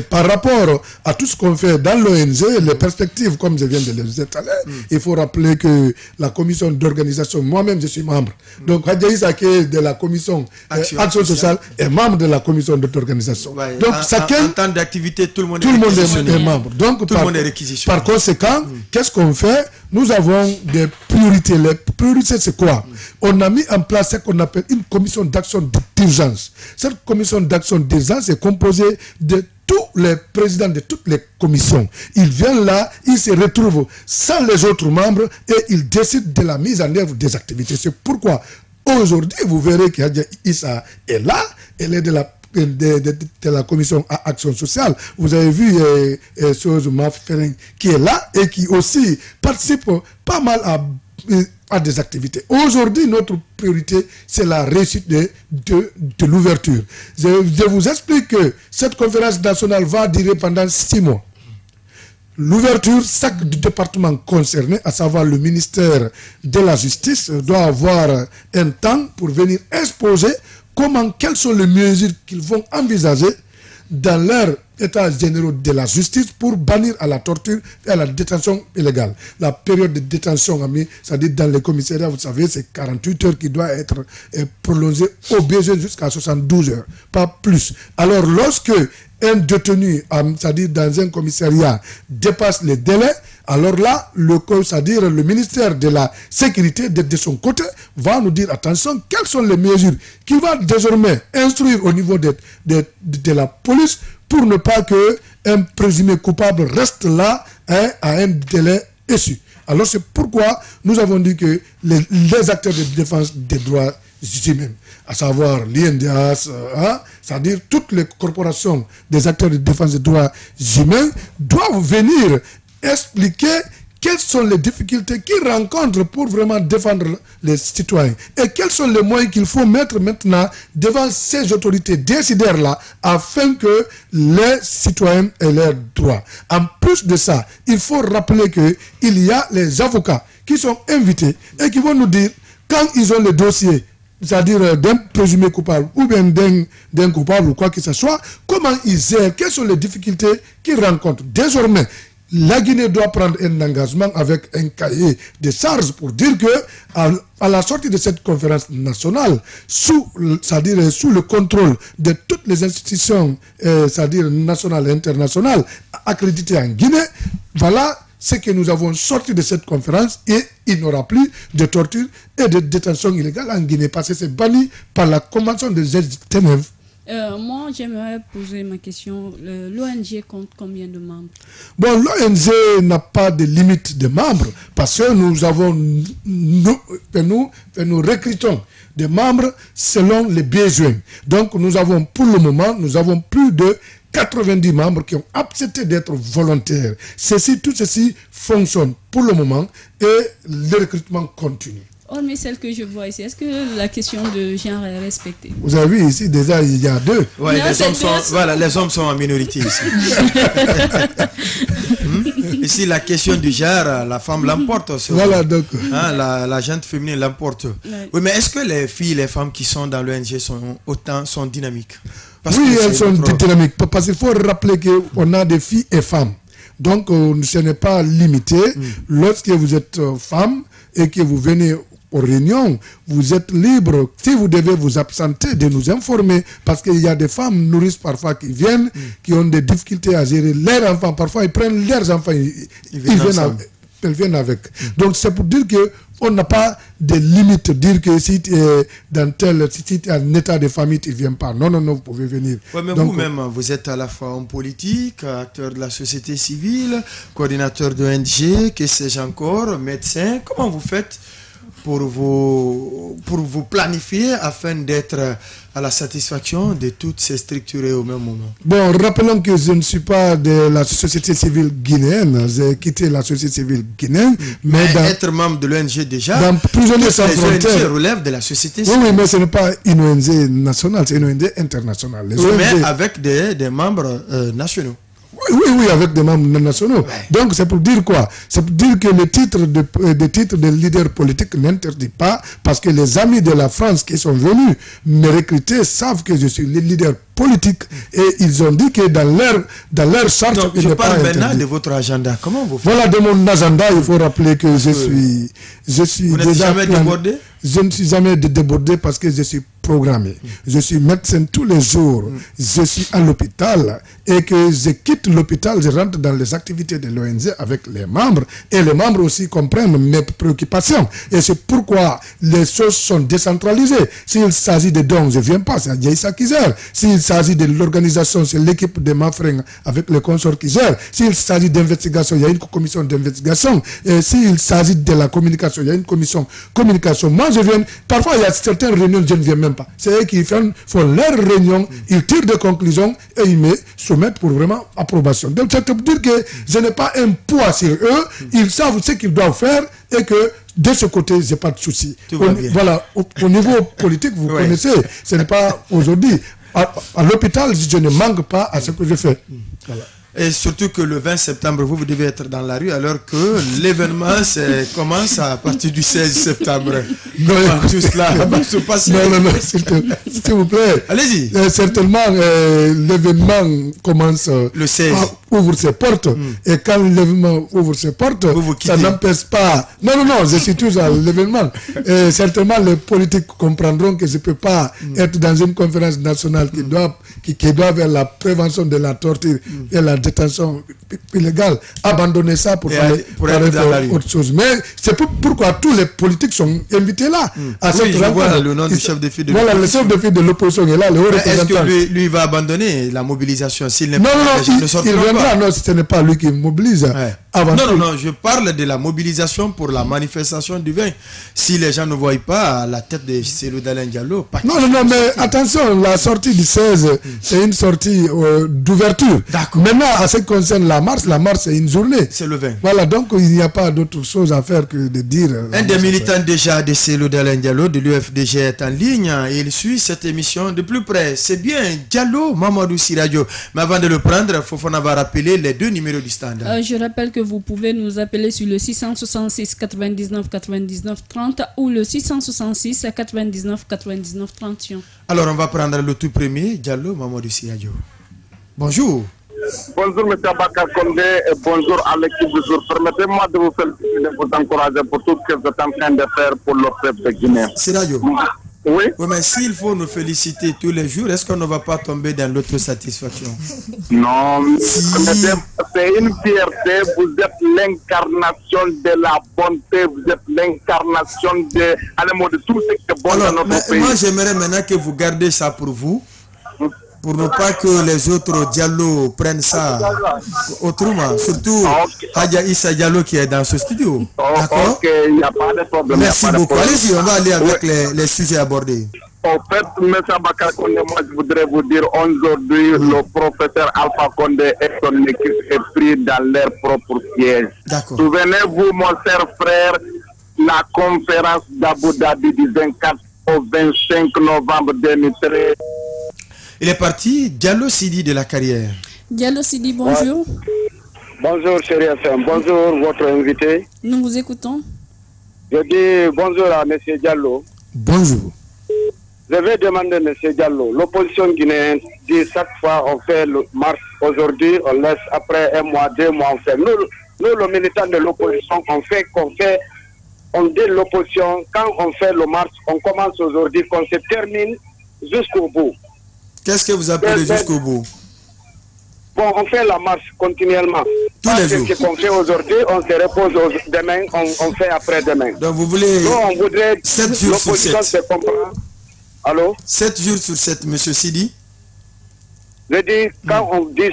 par rapport à tout ce qu'on fait dans l'ONG, les perspectives, comme je viens de le dire tout à l'heure, il faut rappeler que la commission d'organisation, moi-même je suis membre. Donc Hadja Issa qui est de la commission Action sociale est membre de la commission d'organisation. Donc en temps d'activité, tout le monde est membre. Donc tout le monde est réquisitionné. Par conséquent, qu'est-ce qu'on fait? Nous avons des priorités. Les priorités, c'est quoi? On a mis en place ce qu'on appelle une commission d'action d'urgence. Cette commission d'action d'urgence est composée de tous les présidents de toutes les commissions. Ils viennent là, ils se retrouvent sans les autres membres et ils décident de la mise en œuvre des activités. C'est pourquoi aujourd'hui, vous verrez qu'Hadja Issa est là, elle est de la commission à action sociale. Vous avez vu Chose Mafferin qui est là et qui aussi participe pas mal à des activités. Aujourd'hui, notre priorité, c'est la réussite de l'ouverture. Je vous explique que cette conférence nationale va durer pendant 6 mois. L'ouverture, chaque département concerné, à savoir le ministère de la Justice, doit avoir un temps pour venir exposer quelles sont les mesures qu'ils vont envisager dans leur état général de la justice pour bannir à la torture et à la détention illégale. La période de détention, c'est-à-dire dans les commissariats, vous savez, c'est 48 heures qui doit être prolongée au besoin jusqu'à 72 heures, pas plus. Alors, lorsque un détenu, c'est-à-dire dans un commissariat, dépasse les délais, alors là, c'est-à-dire le ministère de la Sécurité, de son côté, va nous dire, attention, quelles sont les mesures qu'il va désormais instruire au niveau de la police pour ne pas qu'un présumé coupable reste là à un délai échu. Alors c'est pourquoi nous avons dit que les acteurs de défense des droits humains, à savoir l'INDH, c'est-à-dire toutes les corporations des acteurs de défense des droits humains, doivent venir expliquer quelles sont les difficultés qu'ils rencontrent pour vraiment défendre les citoyens et quels sont les moyens qu'il faut mettre maintenant devant ces autorités décideurs-là afin que les citoyens aient leurs droits. En plus de ça, il faut rappeler qu'il y a les avocats qui sont invités et qui vont nous dire quand ils ont le dossier, c'est-à-dire d'un présumé coupable ou bien d'un coupable ou quoi que ce soit, comment ils gèrent, quelles sont les difficultés qu'ils rencontrent. Désormais, la Guinée doit prendre un engagement avec un cahier de charges pour dire que à la sortie de cette conférence nationale, c'est-à-dire sous le contrôle de toutes les institutions, c'est-à-dire nationales et internationales, accréditées en Guinée, voilà ce que nous avons sorti de cette conférence et il n'y aura plus de torture et de détention illégale en Guinée parce que c'est banni par la Convention de Genève. Moi, j'aimerais poser ma question. L'ONG compte combien de membres? Bon, l'ONG n'a pas de limite de membres parce que nous recrutons des membres selon les besoins. Donc, nous avons pour le moment, plus de 90 membres qui ont accepté d'être volontaires. Tout ceci fonctionne pour le moment et le recrutement continue. Mais celle que je vois ici, est-ce que la question de genre est respectée? Vous avez vu ici, déjà, il y a 2. Ouais, les hommes sont en minorité ici. Ici, la question du genre, la femme l'emporte. Voilà, donc. La gente féminine l'emporte. Ouais. Oui, mais est-ce que les filles, les femmes qui sont dans l'ONG sont dynamiques? Oui, elles sont dynamiques. Parce qu'il faut rappeler qu'on a des filles et femmes. Donc, ce n'est pas limité. Lorsque vous êtes femme et que vous venez aux réunions, vous êtes libre. Si vous devez vous absenter, de nous informer, parce qu'il y a des femmes nourrices parfois qui viennent, qui ont des difficultés à gérer leurs enfants. Parfois, ils prennent leurs enfants, ils viennent avec. Donc, c'est pour dire que on n'a pas de limite, dire que si tu es dans si tu es en état de famille, tu ne viens pas. Non, vous pouvez venir. Ouais, mais vous-même, vous êtes à la fois homme politique, acteur de la société civile, coordinateur de ONG, que sais-je encore, médecin. Comment vous faites pour vous planifier afin d'être à la satisfaction de toutes ces structures au même moment? Bon, rappelons que je ne suis pas de la société civile guinéenne. J'ai quitté la société civile guinéenne. Mais être membre de l'ONG déjà, dans Prisonniers sans frontières, ONG relèvent de la société civile. Oui, mais ce n'est pas une ONG nationale, c'est une ONG internationale. Oui, mais avec des membres nationaux. Oui, avec des membres nationaux. Ouais. Donc, c'est pour dire quoi? C'est pour dire que le titre de leader politique n'interdit pas, parce que les amis de la France qui sont venus me recruter savent que je suis le leader politique et ils ont dit que dans leur charte... Donc, je parle maintenant de votre agenda. Comment vous faites? Voilà, de mon agenda, il faut rappeler que je suis vous n'êtes jamais débordé? Je ne suis jamais débordé parce que je suis programmé. Je suis médecin tous les jours. Je suis à l'hôpital et que je quitte l'hôpital, je rentre dans les activités de l'ONG avec les membres et les membres aussi comprennent mes préoccupations. Et c'est pourquoi les choses sont décentralisées. S'il s'agit de dons, je ne viens pas, c'est Adjaïsa qui gère. S'il s'agit de l'organisation, c'est l'équipe de Mafreng avec le consort qui gère. S'il s'agit d'investigation, il y a une commission d'investigation. Et s'il s'agit de la communication, il y a une commission communication. Moi, je viens, parfois il y a certaines réunions, je ne viens même pas. C'est eux qui font leurs réunions, ils tirent des conclusions et ils me soumettent pour vraiment approbation. Donc, ça veut dire que je n'ai pas un poids sur eux, ils savent ce qu'ils doivent faire et que de ce côté, je n'ai pas de souci. Voilà, au niveau politique, vous connaissez, ce n'est pas aujourd'hui. À l'hôpital, je ne manque pas à ce que je fais. Voilà. Et surtout que le 20 septembre, vous devez être dans la rue alors que l'événement commence à partir du 16 septembre. Non, tout cela va se passer. Non, s'il vous plaît. Allez-y. Certainement, l'événement commence le 16. Ouvre ses portes. Et quand l'événement ouvre ses portes, ça n'empêche pas. Non, je suis toujours à l'événement. Et certainement, les politiques comprendront que je ne peux pas être dans une conférence nationale qui doit vers la prévention de la torture et la détention illégale, abandonner ça pour aller faire autre chose. Mais c'est pourquoi tous les politiques sont invités là. Je vois le nom du chef de file de l'opposition. Voilà, le chef de file de l'opposition est là, le haut représentant. Est-ce que lui va abandonner la mobilisation s'il n'est pas il viendra. Non, ce n'est pas lui qui mobilise. Non, je parle de la mobilisation pour la manifestation du 20. Si les gens ne voient pas la tête de Cellou Dalein Diallo... Non, mais attention, la sortie du 16, c'est une sortie d'ouverture. Maintenant, à ce qui concerne la marche, c'est une journée. C'est le 20. Voilà, donc il n'y a pas d'autre chose à faire que de dire... Un des militants déjà de Cellou Dalein Diallo, de l'UFDG, est en ligne et il suit cette émission de plus près. C'est bien Diallo, Mamadou Siradio. Mais avant de le prendre, Fofana va rappeler les deux numéros du standard. Je rappelle que vous pouvez nous appeler sur le 666 99 99 30 ou le 666 99 99 31. Alors on va prendre le tout premier, Diallo Mamadou Siradio. Bonjour. Bonjour M. Abakar Condé et bonjour à l'équipe du jour. Permettez-moi de vous féliciter et vous encourager pour tout ce que vous êtes en train de faire pour le peuple guinéen. Siradio. Oui, mais s'il faut nous féliciter tous les jours, est-ce qu'on ne va pas tomber dans l'autosatisfaction? Non, c'est une fierté. Vous êtes l'incarnation de la bonté, vous êtes l'incarnation de tout ce qui est bon dans notre pays. Moi, j'aimerais maintenant que vous gardez ça pour vous, pour ne pas que les autres Diallo prennent ça autrement. Surtout Hadja Issa Diallo qui est dans ce studio. D'accord? Ok, il n'y a pas de problème. Merci beaucoup. Allez-y, on va aller avec les sujets abordés. En fait, M. Bakar Condé, moi je voudrais vous dire aujourd'hui, le professeur Alpha Condé et son équipe est pris dans leur propre piège. Souvenez-vous, mon cher frère, la conférence d'Abu Dhabi du 24 au 25 novembre 2013. Il est parti, Diallo Sidi de la carrière. Diallo Sidi, bonjour. Bonjour, chérie FM. Bonjour, votre invité. Nous vous écoutons. Je dis bonjour à M. Diallo. Bonjour. Je vais demander, M. Diallo, l'opposition guinéenne dit chaque fois on fait le marche aujourd'hui, on laisse après un mois, 2 mois, on fait. Nous, le militant de l'opposition, on fait on dit l'opposition, quand on fait le marche, on commence aujourd'hui, qu'on se termine jusqu'au bout. Qu'est-ce que vous appelez jusqu'au bout? Bon, on fait la marche continuellement. Tous les jours. Ce qu'on fait aujourd'hui, on se repose demain, on fait après-demain. Donc vous voulez... Nous, on voudrait 7 jours sur 7. Se comprend. Allô? 7 jours sur 7, M. Sidi. Je dis, quand on dit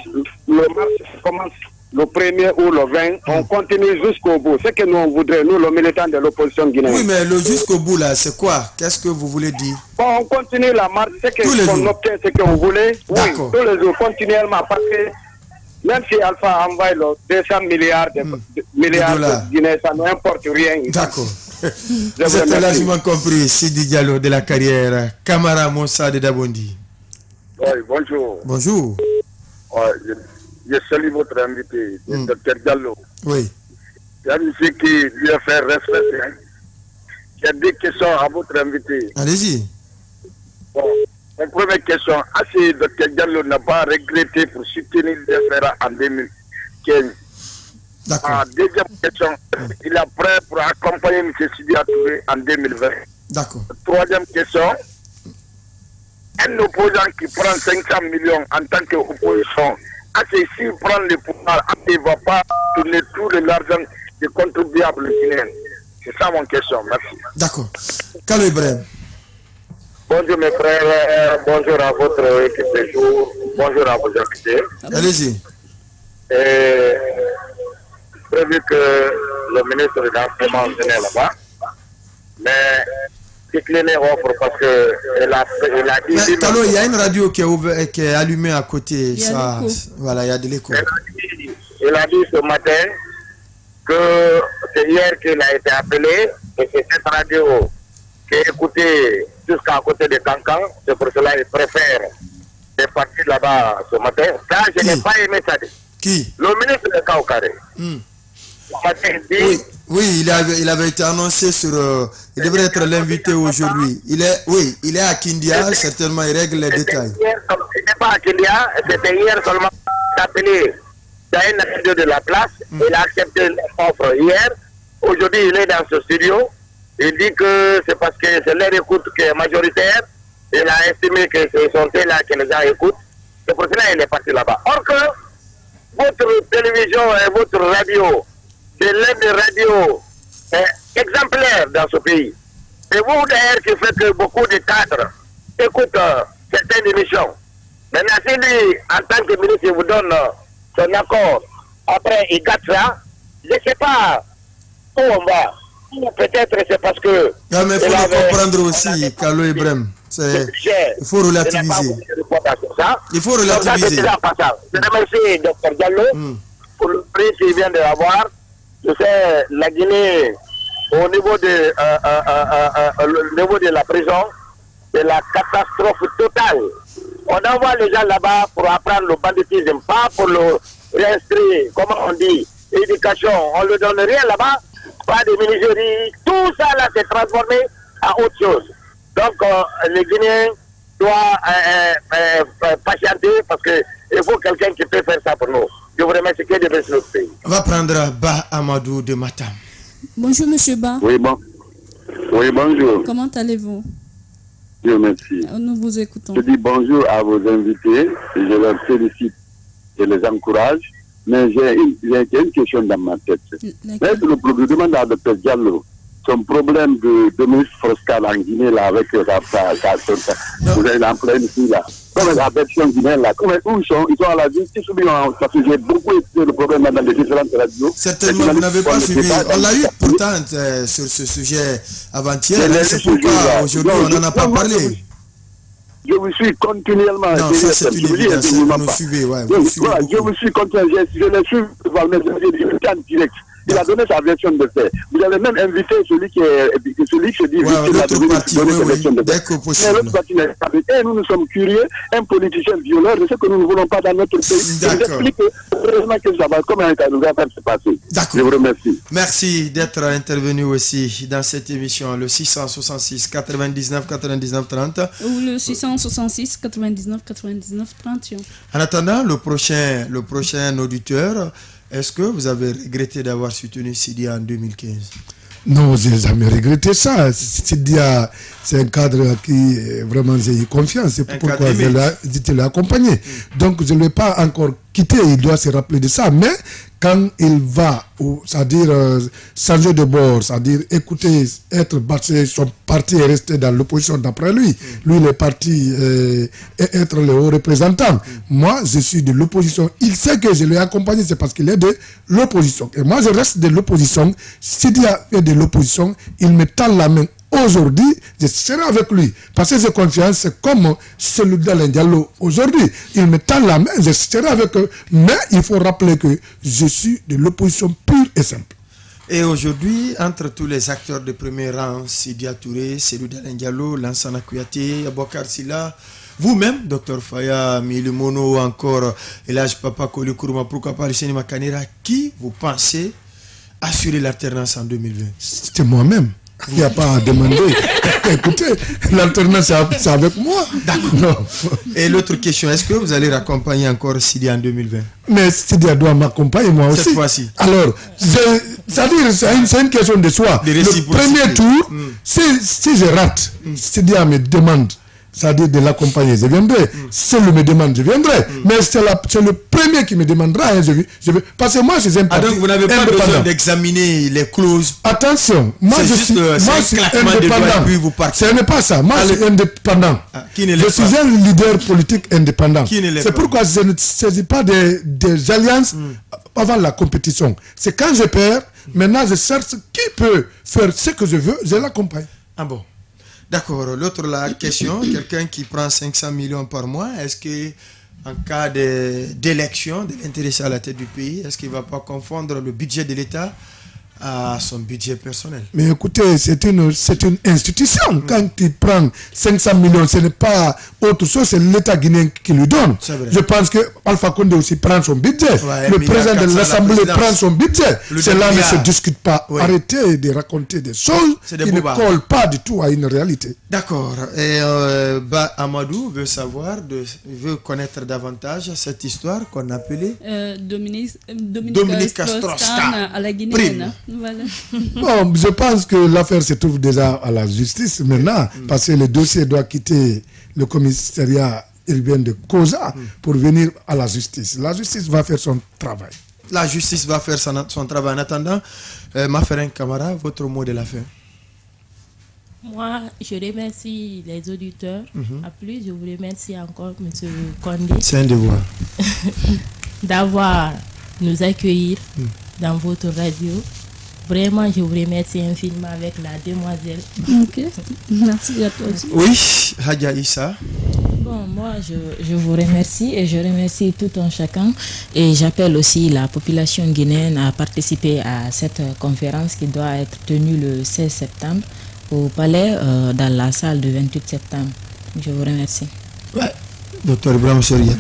le marche commence le 1er ou le 20, on continue jusqu'au bout. C'est que nous, on voudrait, nous, les militants de l'opposition guinéenne. Oui, mais le jusqu'au bout, là, c'est quoi? Qu'est-ce que vous voulez dire? Bon, on continue la marche, c'est qu'on obtient ce qu'on voulait. Oui, tous les jours, continuellement, parce que même si Alpha envoie 200 milliards de Guinée, ça n'importe rien. D'accord. Vous êtes largement compris, Sidi Diallo de la carrière. Camara Moussa de Dabondi. Oui, bonjour. Bonjour. Ouais, je salue votre invité, Dr Diallo. Oui. Il y a une fille qui lui a fait respect. Il y a des questions à votre invité. Allez-y. Bon, la première question, est-ce que Dr Diallo n'a pas regretté pour soutenir le FRA en 2015? D'accord. Deuxième question, il est prêt pour accompagner M. Sidi Touré en 2020. D'accord. Troisième question, un opposant qui prend 500 millions en tant qu'opposition, s'il prend le pouvoir, il ne va pas tourner tout l'argent des contribuables guinéens. C'est ça mon question, merci. D'accord. Kalo Ibrahim. Bonjour mes frères, bonjour à votre équipe de jour, bonjour à vos invités. Allez-y. Prévu que le ministre de l'enseignement venait là-bas, mais décliné offre parce qu'il a dit... Mais Kalo, il y a une radio qui est allumée à côté. Ça, voilà, il y a de l'écho. Il a dit ce matin que c'est hier qu'il a été appelé et c'est cette radio qui est écoutée jusqu'à côté de Cancan. C'est pour cela qu'il préfère de partir là-bas ce matin. Ça, je n'ai pas aimé ça. Qui? Le ministre de Kaokare. Oui, il avait été annoncé sur... il devrait être l'invité aujourd'hui. Il est à Kindia, certainement il règle les détails. Il n'est pas à Kindia, c'était hier seulement appelé dans une radio de la place. Il a accepté l'offre hier. Aujourd'hui, il est dans ce studio. Il dit que c'est parce que c'est leur écoute qui est majoritaire. Il a estimé que c'est son là qui les a écouté. C'est pour cela qu'il est parti là-bas. Or que votre télévision et votre radio, c'est l'un des radios exemplaires dans ce pays. C'est vous d'ailleurs qui faites que beaucoup de cadres écoutent certaines émissions. Maintenant, si lui, en tant que ministre, il vous donne son accord, après il gâte ça, je ne sais pas où on va. Peut-être c'est parce que... Non, mais il faut le comprendre aussi, Kalo Ibrahim. Il faut relativiser. Il faut relativiser. Je remercie Dr Diallo pour le prix qu'il vient de avoir. Je sais, la Guinée, au niveau de la prison, c'est la catastrophe totale. On envoie les gens là-bas pour apprendre le banditisme, pas pour le réinscrire, comment on dit, éducation. On ne leur donne rien là-bas, pas de menuiserie. Tout ça là s'est transformé en autre chose. Donc, les Guinéens doivent patienter parce qu'il faut quelqu'un qui peut faire ça pour nous. Je vous remercie que de rester notre pays. On va prendre Ba Amadou de Matam. Bonjour Monsieur Ba. Oui, oui, bonjour. Comment allez-vous? Dieu merci. Nous vous écoutons. Je dis bonjour à vos invités. Je leur félicite et les encourage. Mais j'ai une question dans ma tête. Je demande à Dr Diallo son problème de ministre Froscal en Guinée là, avec vous avez l'employé ici là. Comme la version guinéenne là, où ils sont à la justice ou bien parce que j'ai beaucoup étudié le problème dans les différentes radios. Certainement, vous n'avez pas suivi. On l'a eu pourtant sur ce sujet avant-hier. C'est pourquoi aujourd'hui on n'en a pas parlé. Je vous suis continuellement. Non, ça c'est une évidence. Vous nous suivez, ouais. Je vous suis continuellement. Je le suis en direct. Il a donné sa version de fait. Vous avez même invité celui qui se dit l'autre parti, dès que possible. L'autre parti n'est pas avec. Et nous sommes curieux, un politicien violeur, de ce que nous ne voulons pas dans notre pays. Je vous explique heureusement que ça va, comment ça nous va faire se passer. Je vous remercie. Merci d'être intervenu aussi dans cette émission, le 666 99 99 30. Ou le 666 99 99 30. En attendant, le prochain auditeur, est-ce que vous avez regretté d'avoir soutenu Sidi en 2015? Non, je n'ai jamais regretté ça. C'est un cadre à qui vraiment j'ai eu confiance. C'est pourquoi je l'ai accompagné. Donc je ne l'ai pas encore quitté, il doit se rappeler de ça. Mais quand il va, c'est-à-dire changer de bord, c'est-à-dire écouter, être battu, son parti est resté dans l'opposition d'après lui. Lui, il est parti être le haut représentant. Moi, je suis de l'opposition. Il sait que je l'ai accompagné, c'est parce qu'il est de l'opposition. Et moi, je reste de l'opposition. S'il y a de l'opposition, il me tend la main. Aujourd'hui, je serai avec lui. Parce que j'ai confiance, c'est comme celui d'Alain Diallo. Aujourd'hui, il me tend la main, je serai avec eux. Mais il faut rappeler que je suis de l'opposition pure et simple. Et aujourd'hui, entre tous les acteurs de premier rang, Sidia Touré, celui d'Alain Diallo, Lansana Kouyaté, Abouakar Silla, vous-même, Dr Faya Milimono ou encore Elhaj Papa Koli Kourouma, pourquoi pas Lucien Makanera, qui vous pensez assurer l'alternance en 2020? C'était moi-même. Il n'y a pas à demander. Écoutez, l'alternance, c'est avec moi. D'accord. Et l'autre question, est-ce que vous allez raccompagner encore Sidia en 2020? Mais Sidia doit m'accompagner moi aussi. Cette fois-ci. Alors, c'est-à-dire, c'est une question de choix. Le premier tour, si je rate, Sidia me demande, c'est-à-dire de l'accompagner, je viendrai. Si elle me demande, je viendrai. Mais c'est le premier qui me demandera. Hein, je vais, parce que moi, je suis un parti donc vous n'avez pas besoin d'examiner les clauses. Attention, moi je suis indépendant. Ce n'est pas ça. Moi, je suis indépendant. Je suis un leader politique indépendant. C'est pourquoi je ne saisis pas des alliances avant la compétition. C'est quand je perds, maintenant je cherche qui peut faire ce que je veux, je l'accompagne. Ah bon? D'accord. L'autre question, quelqu'un qui prend 500 millions par mois, est-ce que en cas d'élection, de l'intéresser à la tête du pays, est-ce qu'il ne va pas confondre le budget de l'État à son budget personnel? Mais écoutez, c'est une institution. Quand il prend 500 millions, ce n'est pas autre chose, c'est l'État guinéen qui lui donne. Je pense que Alpha Condé aussi prend son budget. Le président de l'Assemblée prend son budget. Cela ne se discute pas. Arrêtez de raconter des choses qui ne collent pas du tout à une réalité. D'accord. Et Amadou veut connaître davantage cette histoire qu'on appelait Dominique Strauss-Kahn à la Guinéenne. Voilà. Bon, je pense que l'affaire se trouve déjà à la justice maintenant, parce que le dossier doit quitter le commissariat urbain de Koza pour venir à la justice. La justice va faire son travail. La justice va faire son travail. En attendant, Maferin Kamara, votre mot de la fin. Moi, je remercie les auditeurs. À plus, je vous remercie encore, M. Condé. C'est un devoir. D'avoir nous accueillir dans votre radio. Vraiment, je vous remercie infiniment avec la demoiselle. Ok, merci à toi aussi. Oui, Hadja Issa. Bon, moi, je vous remercie et je remercie tout un chacun. Et j'appelle aussi la population guinéenne à participer à cette conférence qui doit être tenue le 16 septembre au Palais, dans la salle du 28 septembre. Je vous remercie. Ouais. Docteur Ibrahim Soria.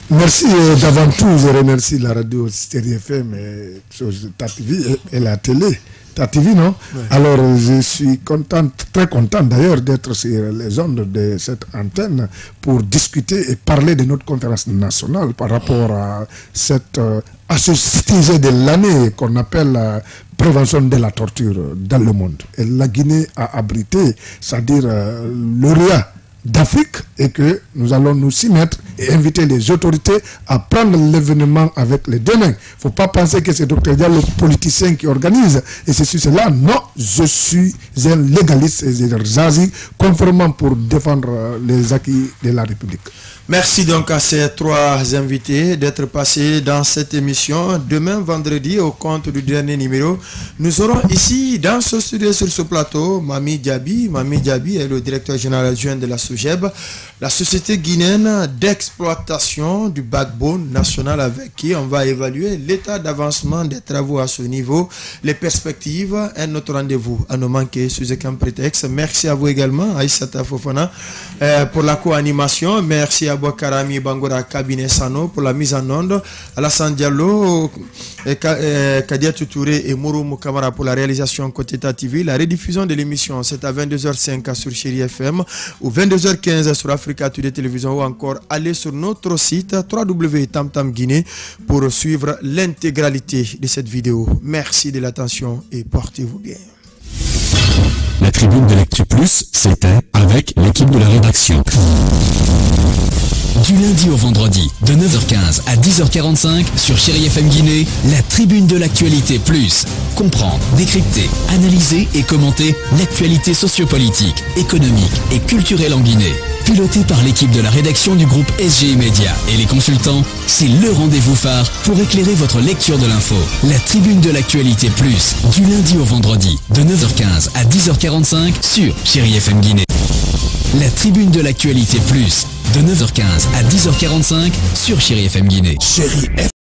Merci d'avant tout, je remercie la radio Stéréo FM et TATV et la télé. TATV, non? Ouais. Alors, je suis très content d'ailleurs d'être sur les ondes de cette antenne pour discuter et parler de notre conférence nationale par rapport à cette association de l'année qu'on appelle la prévention de la torture dans le monde. Et la Guinée a abrité, c'est-à-dire lauréat d'Afrique, et que nous allons nous y mettre et inviter les autorités à prendre l'événement avec les deux mains. Il ne faut pas penser que c'est Dr Diallo, le politicien, qui organise et ceci, cela. Non, je suis un légaliste et j'agis conformément pour défendre les acquis de la République. Merci donc à ces trois invités d'être passés dans cette émission. Demain, vendredi, au compte du dernier numéro, nous aurons ici, dans ce studio, sur ce plateau, Mami Diaby. Mami Diaby est le directeur général adjoint de la SOGEB, la société guinéenne d'exploitation du backbone national, avec qui on va évaluer l'état d'avancement des travaux à ce niveau, les perspectives, un autre rendez-vous à ne manquer sous aucun prétexte. Merci à vous également, Aïssata Fofana, pour la co-animation. Merci à Bouakarami Bangora Cabinet Sano pour la mise en onde, Alassane Diallo, Kadia Touré et Mourou Kamara pour la réalisation côté TV. La rediffusion de l'émission, c'est à 22h05 sur Chéri FM ou 22h15 sur Africa Today Télévision, ou encore aller sur notre site www.tamtam Guinée pour suivre l'intégralité de cette vidéo. Merci de l'attention et portez-vous bien. La tribune de l'Actu Plus, c'était avec l'équipe de la rédaction. Du lundi au vendredi, de 9h15 à 10h45 sur Chéri FM Guinée, la tribune de l'actualité plus. Comprendre, décrypter, analyser et commenter l'actualité sociopolitique, économique et culturelle en Guinée. Piloté par l'équipe de la rédaction du groupe SGI Média et les consultants, c'est le rendez-vous phare pour éclairer votre lecture de l'info. La tribune de l'actualité plus, du lundi au vendredi, de 9h15 à 10h45 sur Chéri FM Guinée. La tribune de l'actualité plus, de 9h15 à 10h45 sur Chéri FM Guinée. Chéri FM.